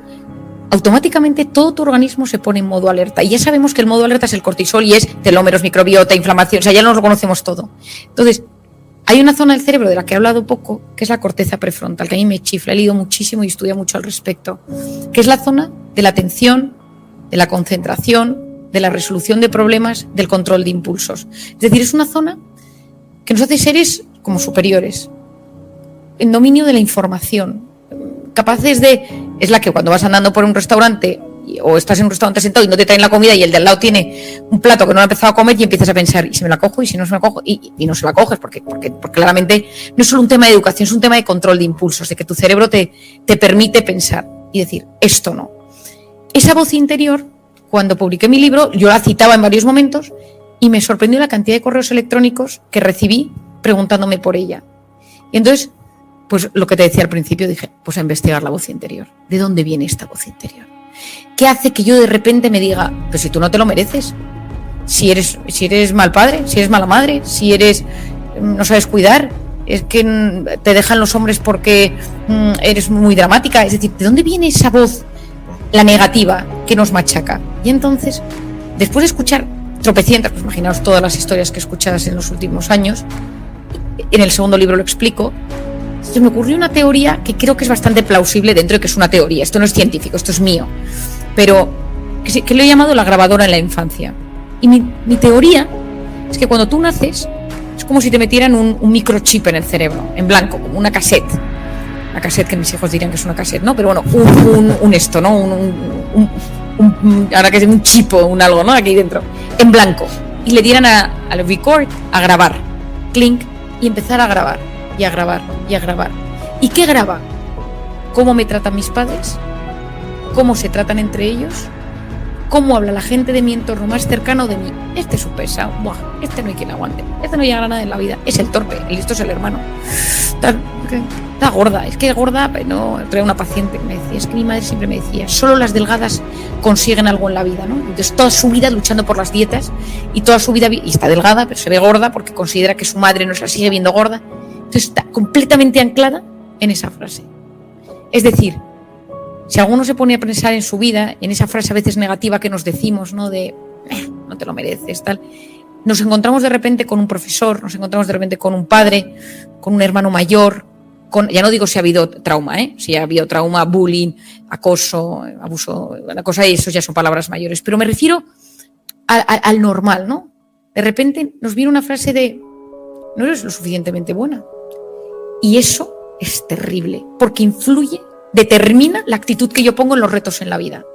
Automáticamente todo tu organismo se pone en modo alerta, y ya sabemos que el modo alerta es el cortisol y es telómeros, microbiota, inflamación, o sea, ya nos lo conocemos todo. Entonces, hay una zona del cerebro de la que he hablado poco, que es la corteza prefrontal, que a mí me chifla, he leído muchísimo y estudiado mucho al respecto, que es la zona de la atención, de la concentración, de la resolución de problemas, del control de impulsos. Es decir, es una zona que nos hace seres como superiores, en dominio de la información, capaces de... Es la que cuando vas andando por un restaurante o estás en un restaurante sentado y no te traen la comida y el de al lado tiene un plato que no ha empezado a comer y empiezas a pensar, ¿y si me la cojo? ¿Y si no se me la cojo? Y no se la coges porque claramente no es solo un tema de educación, es un tema de control de impulsos, de que tu cerebro te permite pensar y decir, esto no. Esa voz interior, cuando publiqué mi libro, yo la citaba en varios momentos y me sorprendió la cantidad de correos electrónicos que recibí preguntándome por ella. Y entonces, pues lo que te decía al principio, dije, pues a investigar la voz interior. ¿De dónde viene esta voz interior? ¿Qué hace que yo de repente me diga, pues si tú no te lo mereces? Si eres mal padre, si eres mala madre, si no sabes cuidar, es que te dejan los hombres porque eres muy dramática. Es decir, ¿de dónde viene esa voz, la negativa, que nos machaca? Y entonces, después de escuchar tropecientas, pues imaginaos todas las historias que escuchadas en los últimos años, en el segundo libro lo explico, se me ocurrió una teoría que creo que es bastante plausible dentro de que es una teoría. Esto no es científico, esto es mío. Pero que lo he llamado la grabadora en la infancia. Y mi teoría es que cuando tú naces, es como si te metieran un microchip en el cerebro, en blanco, como una cassette. La cassette que mis hijos dirían que es una cassette, ¿no? Pero bueno, un esto, ¿no? Ahora que es un chip o un algo, ¿no? Aquí dentro, en blanco. Y le dieran al record, a grabar. Clink, y empezar a grabar. Y a grabar, y a grabar. ¿Y qué graba? ¿Cómo me tratan mis padres? ¿Cómo se tratan entre ellos? ¿Cómo habla la gente de mi entorno más cercano de mí? Este es un pesado, buah, este no hay quien aguante, este no llega a nada en la vida, es el torpe, el listo es el hermano. Está gorda, es que gorda, pero no, trae una paciente que me decía, es que mi madre siempre me decía, solo las delgadas consiguen algo en la vida, ¿no? Entonces toda su vida luchando por las dietas y toda su vida, y está delgada, pero se ve gorda porque considera que su madre no se la sigue viendo gorda. Entonces está completamente anclada en esa frase. Es decir, Si alguno se pone a pensar en su vida, en esa frase a veces negativa que nos decimos, ¿no? De no te lo mereces, tal. Nos encontramos de repente con un profesor, nos encontramos de repente con un padre, con un hermano mayor, ya no digo si ha habido trauma, si ha habido trauma, bullying, acoso, abuso, la cosa, eso ya son palabras mayores, pero me refiero al normal, ¿no? De repente nos viene una frase de no eres lo suficientemente buena. Y eso es terrible, porque influye, determina la actitud que yo pongo en los retos en la vida.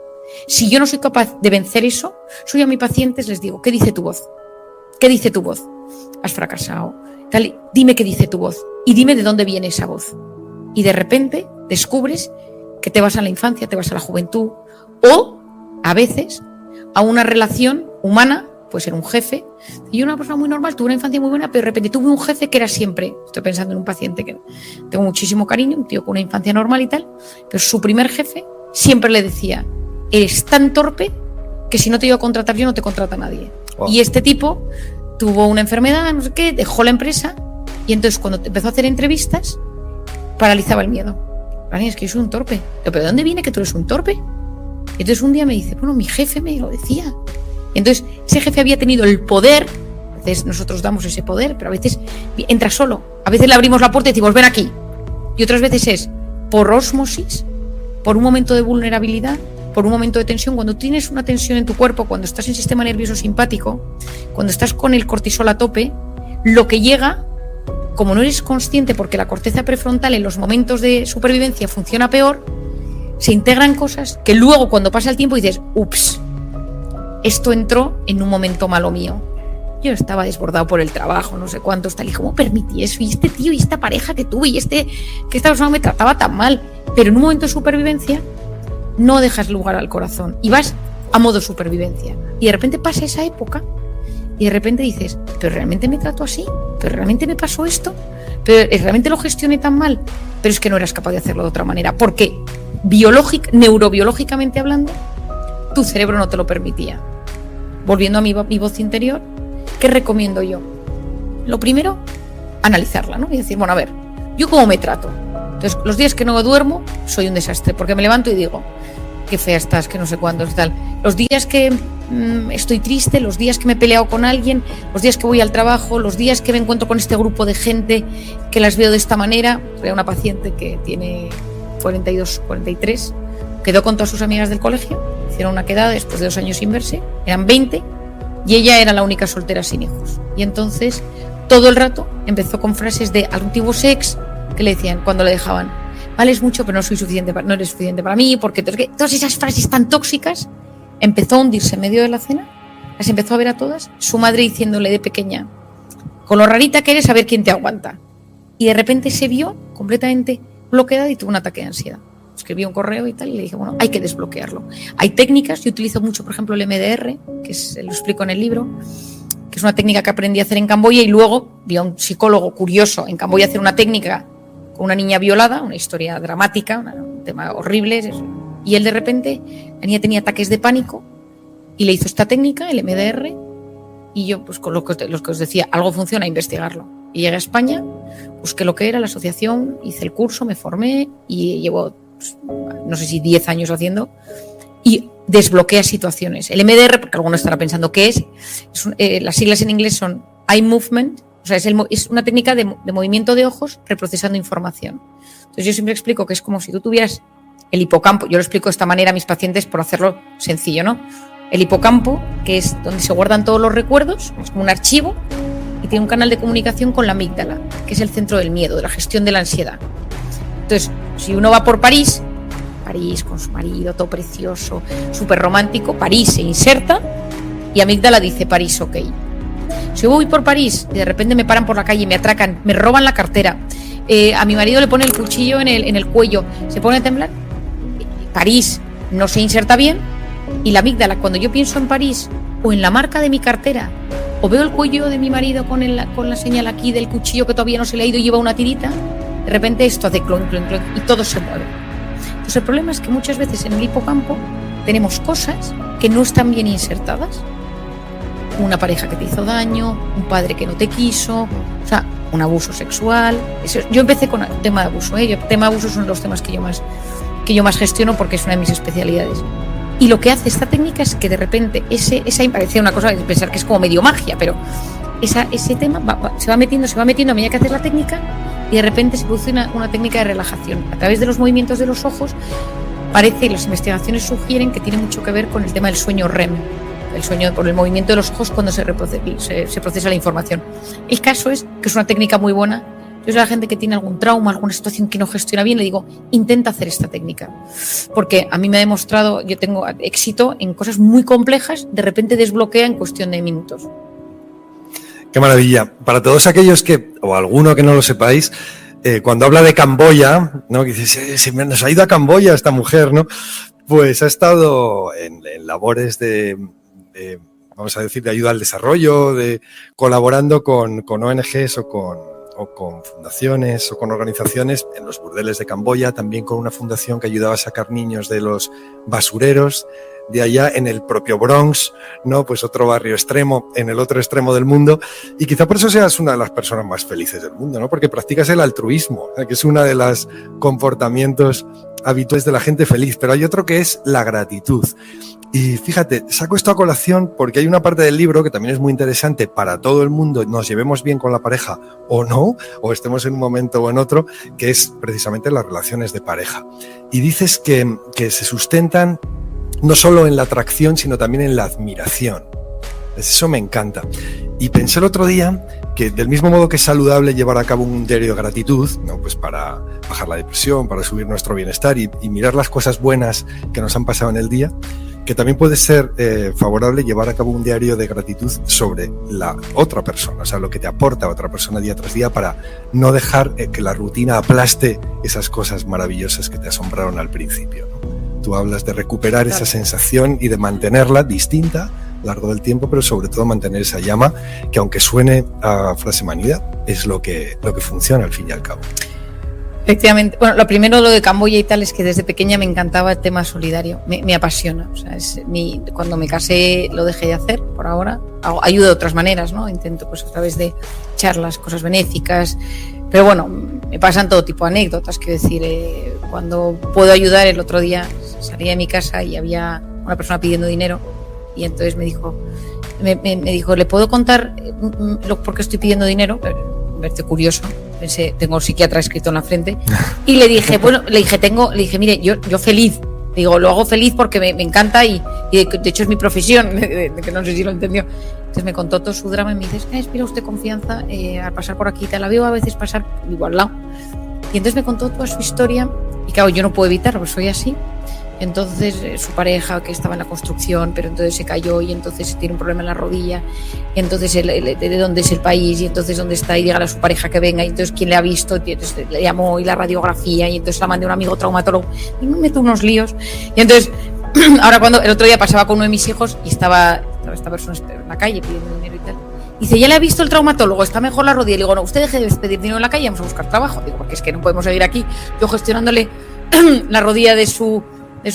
Si yo no soy capaz de vencer eso, soy a mis pacientes, les digo, ¿qué dice tu voz? ¿Qué dice tu voz? Has fracasado. Dime qué dice tu voz y dime de dónde viene esa voz. Y de repente descubres que te vas a la infancia, te vas a la juventud o, a veces, a una relación humana, puede ser un jefe. Y yo, una persona muy normal, tuve una infancia muy buena, pero de repente tuve un jefe que era siempre, estoy pensando en un paciente que tengo muchísimo cariño, un tío con una infancia normal y tal, pero su primer jefe siempre le decía, eres tan torpe que si no te iba a contratar yo no te contrata nadie. Wow. Y este tipo tuvo una enfermedad, no sé qué, dejó la empresa y entonces cuando empezó a hacer entrevistas paralizaba el miedo. Es que yo soy un torpe. ¿Pero de dónde viene que tú eres un torpe? Y entonces un día me dice, bueno, mi jefe me lo decía. Y entonces ese jefe había tenido el poder, a veces nosotros damos ese poder, pero a veces entra solo. A veces le abrimos la puerta y decimos, ven aquí. Y otras veces es por ósmosis, por un momento de vulnerabilidad, por un momento de tensión. Cuando tienes una tensión en tu cuerpo, cuando estás en sistema nervioso simpático, cuando estás con el cortisol a tope, lo que llega, como no eres consciente porque la corteza prefrontal en los momentos de supervivencia funciona peor, se integran cosas que luego cuando pasa el tiempo dices, ups, esto entró en un momento malo mío. Yo estaba desbordado por el trabajo, no sé cuántos, tal, y ¿cómo permití eso? Y este tío, y esta pareja que tuve, y que esta persona me trataba tan mal. Pero en un momento de supervivencia no dejas lugar al corazón y vas a modo supervivencia. Y de repente pasa esa época y de repente dices, ¿pero realmente me trato así? ¿Pero realmente me pasó esto? ¿Pero realmente lo gestioné tan mal? Pero es que no eras capaz de hacerlo de otra manera, porque neurobiológicamente hablando, tu cerebro no te lo permitía. Volviendo a mi voz interior, ¿qué recomiendo yo? Lo primero, analizarla, ¿no? Y decir, bueno, a ver, ¿yo cómo me trato? Entonces, los días que no duermo, soy un desastre, porque me levanto y digo, qué fea estás, que no sé cuándo, tal. Los días que estoy triste, los días que me he peleado con alguien, los días que voy al trabajo, los días que me encuentro con este grupo de gente que las veo de esta manera. Era una paciente que tiene 42, 43, quedó con todas sus amigas del colegio, hicieron una quedada después de 2 años sin verse, eran 20 y ella era la única soltera sin hijos. Y entonces todo el rato empezó con frases de antiguos ex que le decían cuando le dejaban, vales mucho pero no eres suficiente para mí, porque todas esas frases tan tóxicas. Empezó a hundirse en medio de la cena, las empezó a ver a todas, su madre diciéndole de pequeña, con lo rarita que eres, a ver quién te aguanta. Y de repente se vio completamente bloqueada y tuvo un ataque de ansiedad. Escribí un correo y tal y le dije, bueno, hay que desbloquearlo. Hay técnicas, yo utilizo mucho, por ejemplo, el MDR, lo explico en el libro, que es una técnica que aprendí a hacer en Camboya y luego vi a un psicólogo curioso en Camboya hacer una técnica con una niña violada, una historia dramática, un tema horrible, y él de repente, la niña tenía ataques de pánico y le hizo esta técnica, el MDR, y yo, pues con lo que os decía, algo funciona, a investigarlo. Y llegué a España, busqué lo que era la asociación, hice el curso, me formé y llevo, pues, no sé si 10 años haciendo, y desbloquea situaciones. El MDR, porque alguno estará pensando qué es las siglas en inglés son Eye Movement, o sea, es una técnica de movimiento de ojos reprocesando información. Entonces yo siempre explico que es como si tú tuvieras el hipocampo, yo lo explico de esta manera a mis pacientes por hacerlo sencillo, ¿no? El hipocampo, que es donde se guardan todos los recuerdos, es como un archivo, y tiene un canal de comunicación con la amígdala, que es el centro del miedo, de la gestión de la ansiedad. Entonces, si uno va por París con su marido, todo precioso, súper romántico, París se inserta y amígdala dice París, ok. Si yo voy por París y de repente me paran por la calle, me atracan, me roban la cartera, a mi marido le pone el cuchillo en el cuello, se pone a temblar, París no se inserta bien y la amígdala, cuando yo pienso en París o en la marca de mi cartera o veo el cuello de mi marido con la señal aquí del cuchillo que todavía no se le ha ido y lleva una tirita, de repente esto hace clon, clon, clon y todo se mueve. Entonces el problema es que muchas veces en el hipocampo tenemos cosas que no están bien insertadas. Una pareja que te hizo daño, un padre que no te quiso, o sea, un abuso sexual. Yo empecé con el tema de abuso, El tema de abuso son los temas que yo más que yo más gestiono porque es una de mis especialidades. Y lo que hace esta técnica es que de repente esa me parecía una cosa de pensar que es como medio magia, pero ese tema se va metiendo, a medida que haces la técnica, y de repente se produce una técnica de relajación. A través de los movimientos de los ojos, parece, y las investigaciones sugieren que tiene mucho que ver con el tema del sueño REM, el sueño por el movimiento de los ojos cuando se procesa la información. El caso es que es una técnica muy buena. Yo soy la gente que tiene algún trauma, alguna situación que no gestiona bien, le digo, intenta hacer esta técnica. Porque a mí me ha demostrado, yo tengo éxito en cosas muy complejas, de repente desbloquea en cuestión de minutos. Qué maravilla. Para todos aquellos que, o alguno que no lo sepáis, cuando habla de Camboya, ¿no? Que dice, se nos ha ido a Camboya esta mujer, ¿no? Pues ha estado en labores de vamos a decir, de ayuda al desarrollo, colaborando con ONGs o con fundaciones o con organizaciones en los burdeles de Camboya, también con una fundación que ayudaba a sacar niños de los basureros de allá, en el propio Bronx, ¿no? Pues otro barrio extremo, en el otro extremo del mundo, y quizá por eso seas una de las personas más felices del mundo, ¿no? Porque practicas el altruismo, que es uno de los comportamientos habituales de la gente feliz, pero hay otro que es la gratitud. Y fíjate, saco esto a colación porque hay una parte del libro que también es muy interesante para todo el mundo, nos llevemos bien con la pareja o no, o estemos en un momento o en otro, que es precisamente las relaciones de pareja. Y dices que se sustentan no solo en la atracción, sino también en la admiración. Eso me encanta. Y pensé el otro día que del mismo modo que es saludable llevar a cabo un diario de gratitud, ¿no? Pues para bajar la depresión, para subir nuestro bienestar y mirar las cosas buenas que nos han pasado en el día, que también puede ser favorable llevar a cabo un diario de gratitud sobre la otra persona, o sea, lo que te aporta otra persona día tras día, para no dejar que la rutina aplaste esas cosas maravillosas que te asombraron al principio, ¿no? Tú hablas de recuperar esa sensación y de mantenerla distinta a lo largo del tiempo, pero sobre todo mantener esa llama que, aunque suene a frase manida, es lo que funciona al fin y al cabo. Efectivamente. Bueno, lo primero, lo de Camboya y tal, es que desde pequeña me encantaba el tema solidario, me apasiona. O sea, cuando me casé lo dejé de hacer por ahora. Ayudo de otras maneras, ¿no? Intento, pues, a través de charlas, cosas benéficas. Pero bueno, me pasan todo tipo de anécdotas. Quiero decir, cuando puedo ayudar, el otro día salí de mi casa y había una persona pidiendo dinero, y entonces me dijo, ¿le puedo contar por qué estoy pidiendo dinero? Verte curioso. Pensé, tengo psiquiatra escrito en la frente, y le dije, mire, yo feliz, digo, lo hago feliz porque me encanta y de hecho es mi profesión, que no sé si lo entendió. Entonces me contó todo su drama y me dice, espera usted confianza al pasar por aquí, te la veo a veces pasar, digo, al lado. Y entonces me contó toda su historia, y claro, yo no puedo evitarlo, pues soy así. Entonces su pareja, que estaba en la construcción, pero entonces se cayó y entonces tiene un problema en la rodilla, y entonces de dónde es el país, y entonces dónde está, y dígale a su pareja que venga, y entonces quién le ha visto, y entonces le llamó, y la radiografía, y entonces la mandé a un amigo traumatólogo, y me meto unos líos. Y entonces, ahora cuando el otro día pasaba con uno de mis hijos y estaba esta persona en la calle pidiendo dinero y tal, dice, ya le ha visto el traumatólogo, está mejor la rodilla. Le digo, no, usted deje de pedir dinero en la calle, vamos a buscar trabajo. Digo, porque es que no podemos seguir aquí yo gestionándole la rodilla de su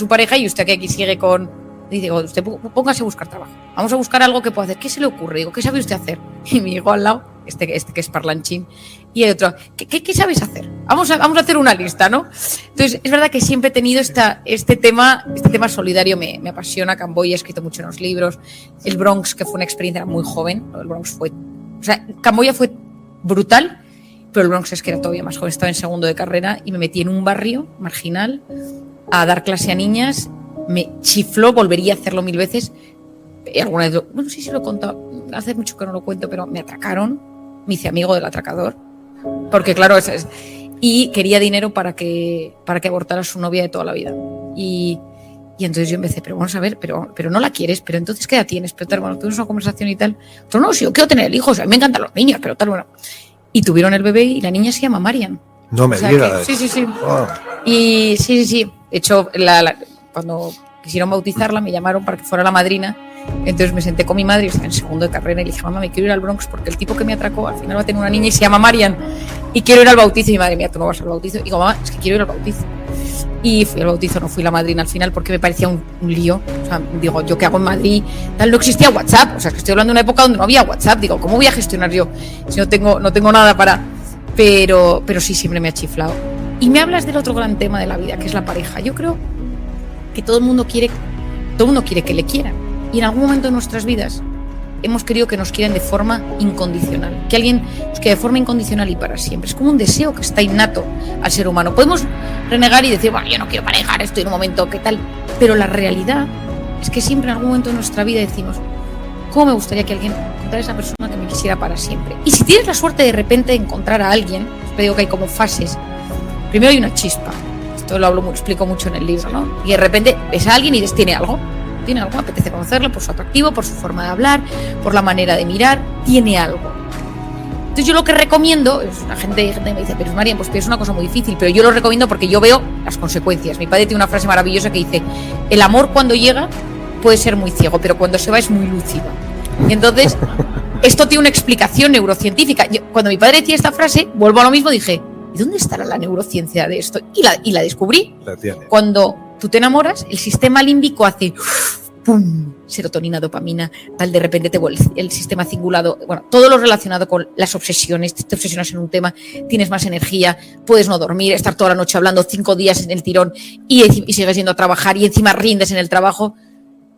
pareja, y usted que aquí sigue con... Dice, usted póngase a buscar trabajo, vamos a buscar algo que pueda hacer. ¿Qué se le ocurre? Digo, ¿qué sabe usted hacer? Y mi hijo al lado, este que es parlanchín, y el otro, ¿qué sabes hacer? Vamos a hacer una lista, ¿no? Entonces, es verdad que siempre he tenido este tema solidario, me apasiona. Camboya, he escrito mucho en los libros. El Bronx, que fue una experiencia muy joven, el Bronx Camboya fue brutal, pero el Bronx es que era todavía más joven, estaba en segundo de carrera y me metí en un barrio marginal a dar clase a niñas. Me chifló, volvería a hacerlo 1000 veces. Alguna vez, bueno, sí lo he contado, hace mucho que no lo cuento, pero me atracaron, me hice amigo del atracador, porque claro, y quería dinero para que abortara a su novia de toda la vida. Y entonces yo empecé, pero vamos a ver, pero no la quieres, pero entonces ¿qué edad tienes? Pero tal, bueno, tuvimos una conversación y tal. Pero no, si yo quiero tener el hijo, o sea, a mí me encantan los niños, pero tal, bueno. Y tuvieron el bebé y la niña se llama Marian. No me digas. Sí. Oh. Y sí. De hecho, cuando quisieron bautizarla, me llamaron para que fuera la madrina. Entonces me senté con mi madre, estaba en segundo de carrera, y le dije, mamá, me quiero ir al Bronx porque el tipo que me atracó al final va a tener una niña y se llama Marian, y quiero ir al bautizo. Y mi madre, mira, tú no vas al bautizo. Y digo, mamá, es que quiero ir al bautizo. Y fui al bautizo, no fui la madrina al final porque me parecía un lío. O sea, digo, ¿yo qué hago en Madrid? Tal, no existía WhatsApp. O sea, es que estoy hablando de una época donde no había WhatsApp. Digo, ¿cómo voy a gestionar yo si no tengo nada para...? Pero sí, siempre me ha chiflado. Y me hablas del otro gran tema de la vida, que es la pareja. Yo creo que todo el mundo quiere que le quieran. Y en algún momento de nuestras vidas hemos querido que nos quieran de forma incondicional. Que alguien nos quiera de forma incondicional y para siempre. Es como un deseo que está innato al ser humano. Podemos renegar y decir, bueno, yo no quiero pareja, estoy en un momento, ¿qué tal? Pero la realidad es que siempre en algún momento de nuestra vida decimos, ¿cómo me gustaría que alguien encontrara esa persona que me quisiera para siempre? Y si tienes la suerte de repente de encontrar a alguien, te digo que hay como fases. Primero hay una chispa, esto lo explico mucho en el libro, ¿no? Y de repente ves a alguien y dices, tiene algo, apetece conocerlo por su atractivo, por su forma de hablar, por la manera de mirar, tiene algo. Entonces yo lo que recomiendo, la gente me dice, pero María, pues es una cosa muy difícil, pero yo lo recomiendo porque yo veo las consecuencias. Mi padre tiene una frase maravillosa que dice, el amor cuando llega puede ser muy ciego, pero cuando se va es muy lúcido. Y entonces, esto tiene una explicación neurocientífica. Cuando mi padre decía esta frase, vuelvo a lo mismo, dije, ¿y dónde estará la neurociencia de esto? Y la descubrí. Cuando tú te enamoras, el sistema límbico hace ¡pum! Serotonina, dopamina, tal, de repente te vuelve el sistema cingulado, bueno, todo lo relacionado con las obsesiones, te obsesionas en un tema, tienes más energía, puedes no dormir, estar toda la noche hablando 5 días en el tirón y sigues yendo a trabajar y encima rindes en el trabajo,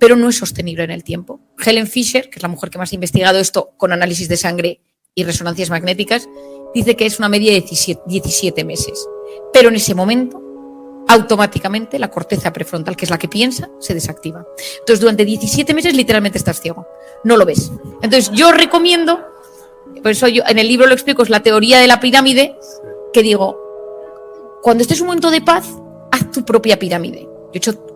pero no es sostenible en el tiempo. Helen Fisher, que es la mujer que más ha investigado esto con análisis de sangre y resonancias magnéticas, dice que es una media de 17 meses. Pero en ese momento, automáticamente, la corteza prefrontal, que es la que piensa, se desactiva. Entonces, durante 17 meses, literalmente estás ciego. No lo ves. Entonces, yo recomiendo, por eso yo en el libro lo explico, es la teoría de la pirámide, que digo, cuando estés en un momento de paz, haz tu propia pirámide. Yo he hecho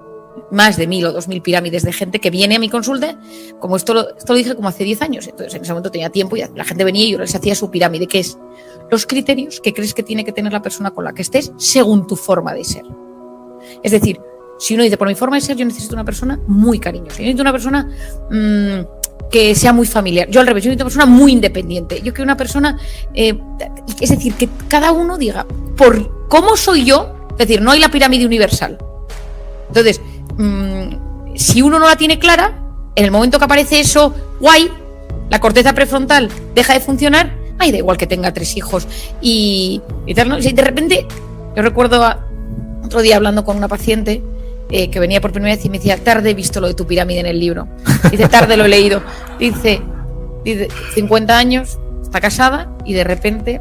más de 1.000 o 2.000 pirámides de gente que viene a mi consulta, como esto lo dije como hace 10 años, entonces en ese momento tenía tiempo y la gente venía y yo les hacía su pirámide, que es los criterios que crees que tiene que tener la persona con la que estés según tu forma de ser. Es decir, si uno dice, por mi forma de ser, yo necesito una persona muy cariñosa, yo necesito una persona que sea muy familiar, yo al revés, yo necesito una persona muy independiente, yo quiero una persona, es decir, que cada uno diga, por cómo soy yo, es decir, no hay la pirámide universal. Entonces, si uno no la tiene clara, en el momento que aparece eso guay, la corteza prefrontal deja de funcionar, da igual que tenga 3 hijos y tal, ¿no? De repente, yo recuerdo otro día hablando con una paciente que venía por primera vez y me decía, tarde he visto lo de tu pirámide en el libro. Dice, tarde lo he leído. Dice 50 años, está casada y de repente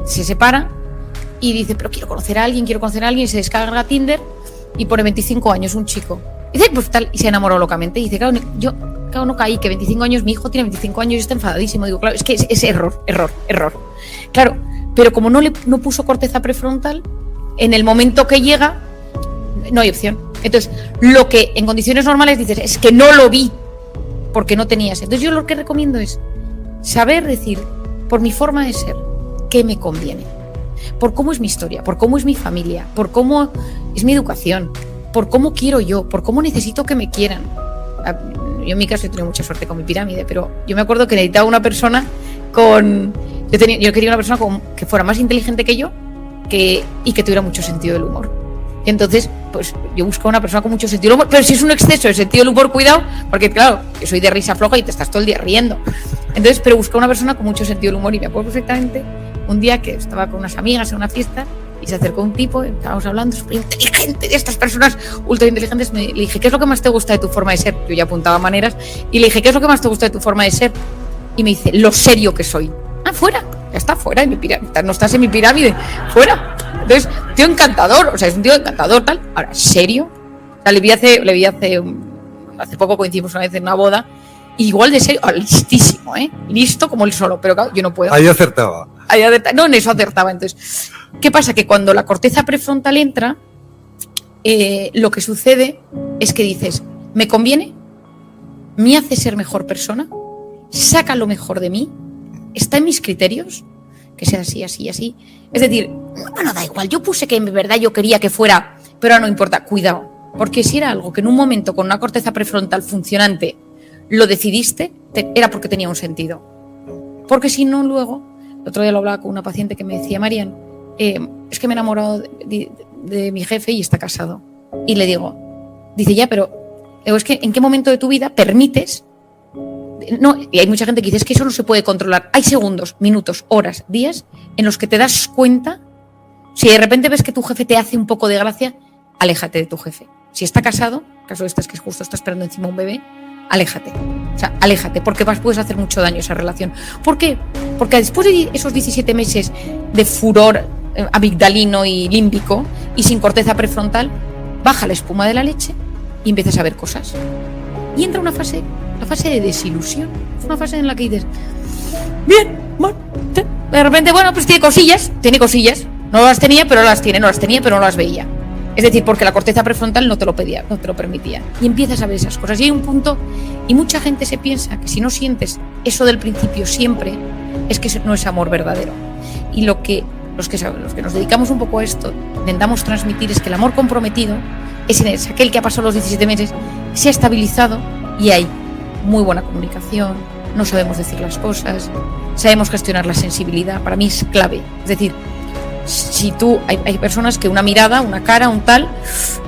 se separa y dice, pero quiero conocer a alguien, y se descarga Tinder y pone 25 años, un chico. Y dice, pues tal, y se enamoró locamente. Y dice, claro, yo no caí, que 25 años, mi hijo tiene 25 años y está enfadadísimo. Digo, claro, es que es error. Claro, pero como no puso corteza prefrontal, en el momento que llega, no hay opción. Entonces, lo que en condiciones normales dices, es que no lo vi, porque no tenías. Entonces, yo lo que recomiendo es saber decir, por mi forma de ser, qué me conviene. Por cómo es mi historia, por cómo es mi familia, por cómo es mi educación, por cómo quiero yo, por cómo necesito que me quieran. Yo en mi caso he tenido mucha suerte con mi pirámide, pero yo me acuerdo que necesitaba una persona yo quería una persona que fuera más inteligente que yo y que tuviera mucho sentido del humor. Y entonces, pues yo busco una persona con mucho sentido del humor, pero si es un exceso de sentido del humor, cuidado, porque claro, yo soy de risa floja y te estás todo el día riendo. Entonces, pero busco una persona con mucho sentido del humor y me acuerdo perfectamente un día que estaba con unas amigas en una fiesta y se acercó un tipo, estábamos hablando, súper inteligente, de estas personas ultra inteligentes, le dije, ¿qué es lo que más te gusta de tu forma de ser? Yo ya apuntaba maneras y le dije, ¿qué es lo que más te gusta de tu forma de ser? Y me dice, lo serio que soy. Fuera, ya está fuera de mi pirámide, no estás en mi pirámide, fuera. Entonces, tío encantador, o sea, es un tío encantador, tal. Ahora, ¿serio? O sea, le vi hace poco, coincidimos una vez en una boda, igual de serio, listísimo, listo como él solo, pero claro, yo no puedo. Ahí acertaba. No, en eso acertaba. Entonces, ¿qué pasa? Que cuando la corteza prefrontal entra, lo que sucede es que dices, ¿me conviene? ¿Me hace ser mejor persona? ¿Saca lo mejor de mí? ¿Está en mis criterios? Que sea así, así, así. Es decir, bueno, da igual, yo puse que en verdad yo quería que fuera, pero ahora no importa, cuidado. Porque si era algo que en un momento con una corteza prefrontal funcionante lo decidiste, era porque tenía un sentido. Porque si no, luego, el otro día lo hablaba con una paciente que me decía, Marian, es que me he enamorado de mi jefe y está casado. Y le digo, dice, ya, pero es que ¿en qué momento de tu vida permites? No, y hay mucha gente que dice, es que eso no se puede controlar. Hay segundos, minutos, horas, días en los que te das cuenta Si de repente ves que tu jefe te hace un poco de gracia, aléjate de tu jefe. Si está casado, caso de este es que justo está esperando encima un bebé, aléjate. O sea, aléjate, porque puedes hacer mucho daño a esa relación. ¿Por qué? Porque después de esos 17 meses de furor amigdalino y límbico y sin corteza prefrontal, baja la espuma de la leche y empiezas a ver cosas. Y entra una fase, la fase de desilusión. Es una fase en la que dices, bien, bueno, de repente, bueno, pues tiene cosillas. No las tenía, pero no las veía. Es decir, porque la corteza prefrontal no te lo pedía, no te lo permitía. Y empiezas a ver esas cosas. Y hay un punto, y mucha gente se piensa que si no sientes eso del principio siempre, es que no es amor verdadero. Y los que nos dedicamos un poco a esto, intentamos transmitir es que el amor comprometido es aquel que ha pasado los 17 meses, se ha estabilizado y hay muy buena comunicación, no sabemos decir las cosas, sabemos gestionar la sensibilidad. Para mí es clave. Es decir, si tú hay personas que una mirada, una cara, un tal,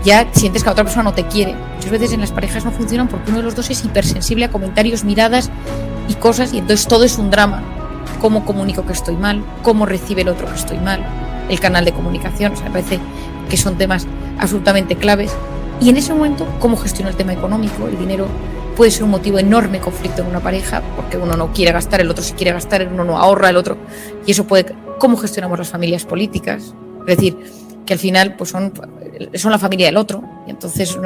ya sientes que la otra persona no te quiere. Muchas veces en las parejas no funcionan porque uno de los dos es hipersensible a comentarios, miradas y cosas, y entonces todo es un drama. ¿Cómo comunico que estoy mal? ¿Cómo recibe el otro que estoy mal? El canal de comunicación, o sea, me parece que son temas absolutamente claves. Y en ese momento, ¿cómo gestiono el tema económico? El dinero puede ser un motivo de enorme conflicto en una pareja, porque uno no quiere gastar, el otro sí quiere gastar, uno no ahorra, el otro, y eso puede... ¿Cómo gestionamos las familias políticas? Es decir, que al final pues son la familia del otro, y entonces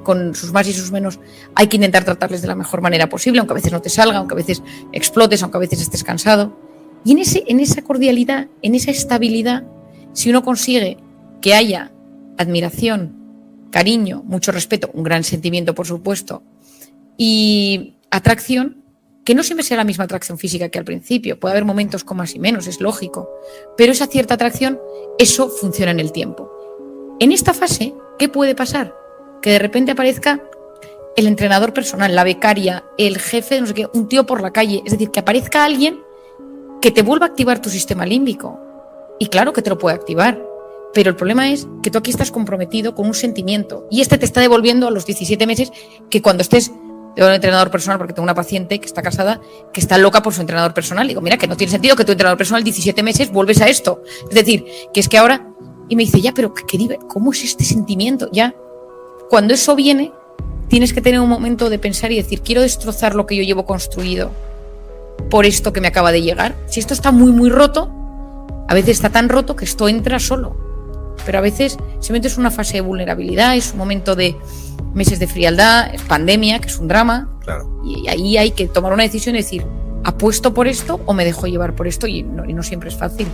con sus más y sus menos hay que intentar tratarles de la mejor manera posible, aunque a veces no te salga, aunque a veces explotes, aunque a veces estés cansado. Y en esa cordialidad, en esa estabilidad, si uno consigue que haya admiración, cariño, mucho respeto, un gran sentimiento, por supuesto, y atracción, que no siempre sea la misma atracción física que al principio, puede haber momentos con más y menos, es lógico, pero esa cierta atracción, eso funciona en el tiempo. En esta fase, ¿qué puede pasar? Que de repente aparezca el entrenador personal, la becaria, el jefe, no sé qué, un tío por la calle, es decir, que aparezca alguien que te vuelva a activar tu sistema límbico. Y claro que te lo puede activar, pero el problema es que tú aquí estás comprometido con un sentimiento y te está devolviendo a los 17 meses que cuando estés... Tengo un entrenador personal porque tengo una paciente que está casada, que está loca por su entrenador personal. Digo, mira, que no tiene sentido que tu entrenador personal 17 meses vuelves a esto. Es decir, que es que ahora... Y me dice, ya, pero ¿cómo es este sentimiento? Ya, cuando eso viene, tienes que tener un momento de pensar y decir, quiero destrozar lo que yo llevo construido por esto que me acaba de llegar. Si esto está muy, muy roto, a veces está tan roto que esto entra solo. Pero a veces simplemente es una fase de vulnerabilidad, es un momento de meses de frialdad, es pandemia, que es un drama. Claro. Y ahí hay que tomar una decisión y decir, ¿apuesto por esto o me dejo llevar por esto? Y no siempre es fácil.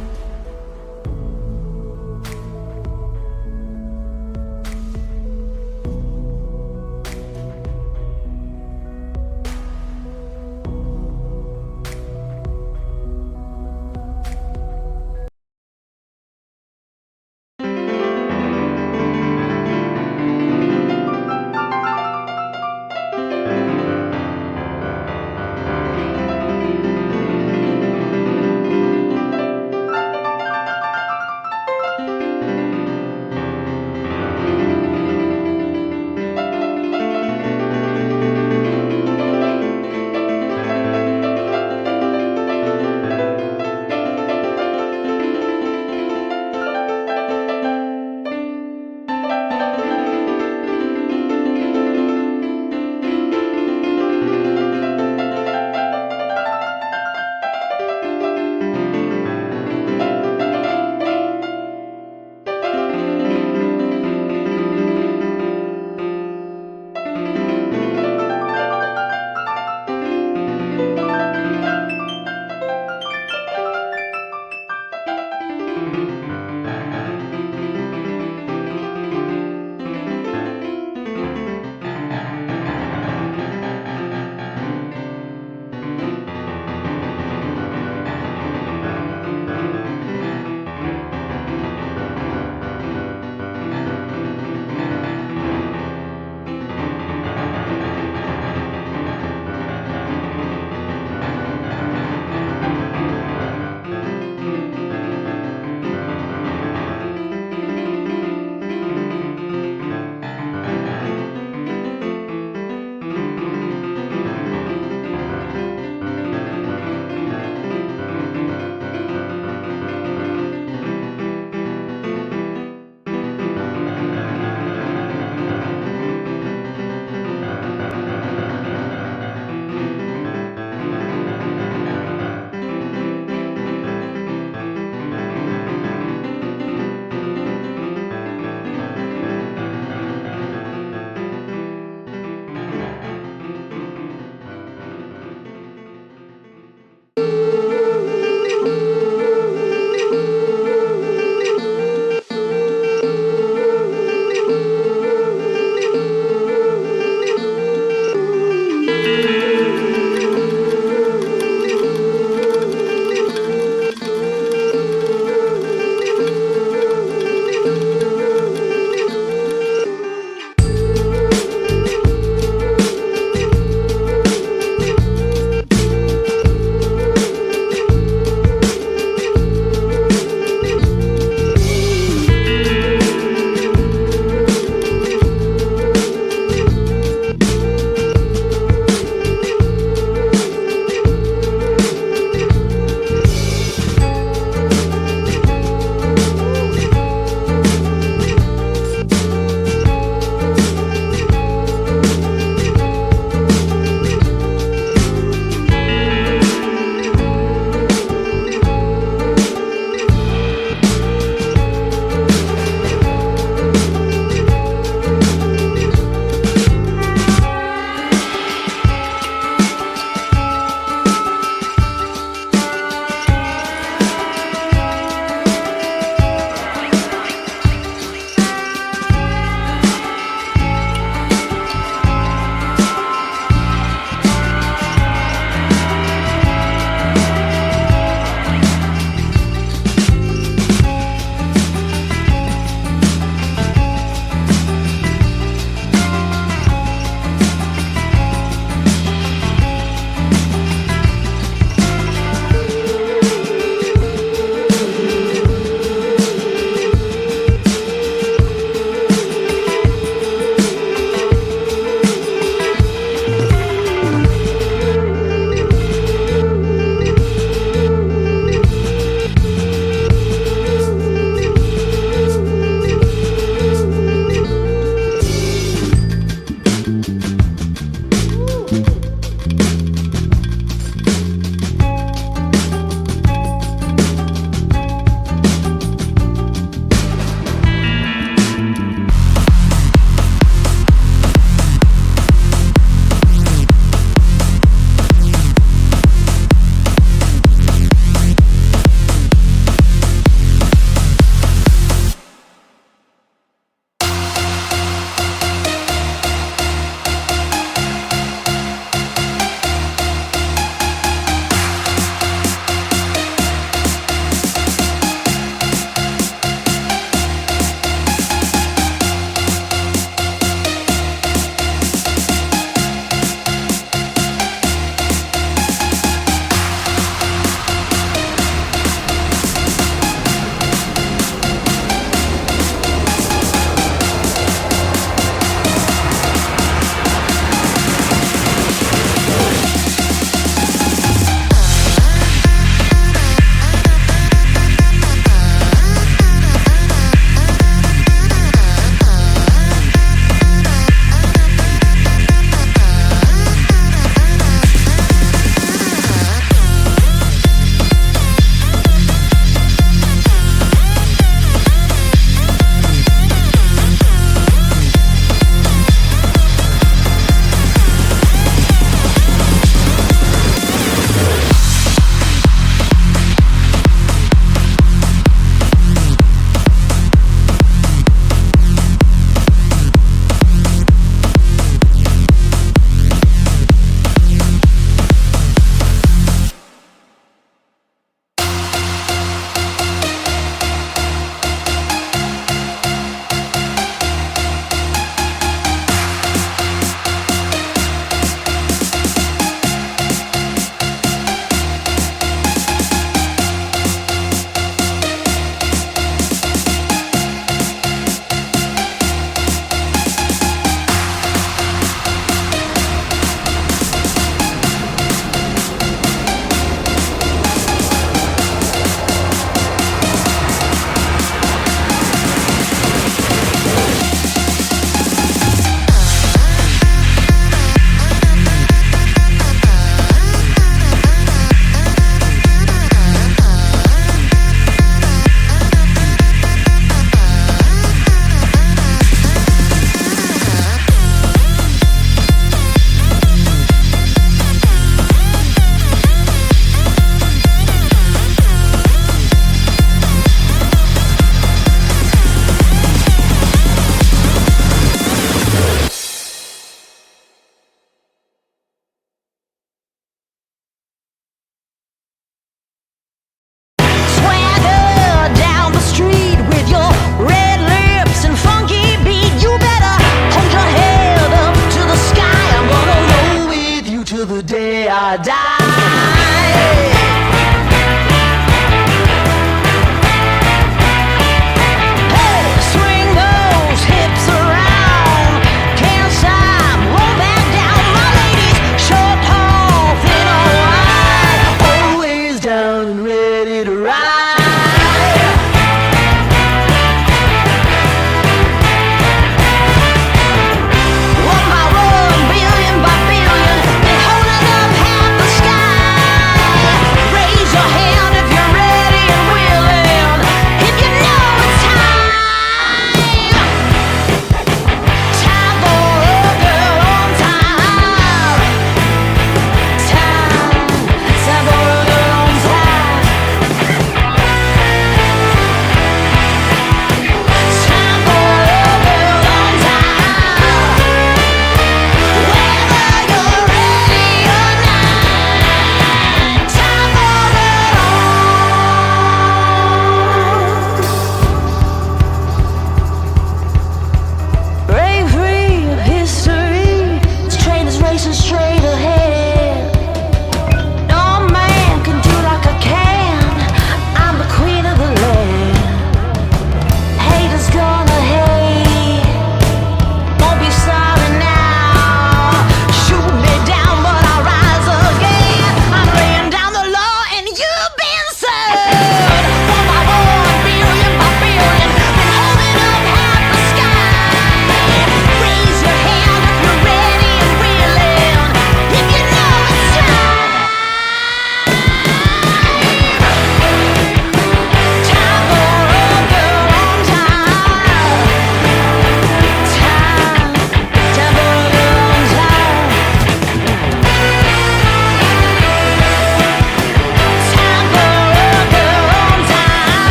die.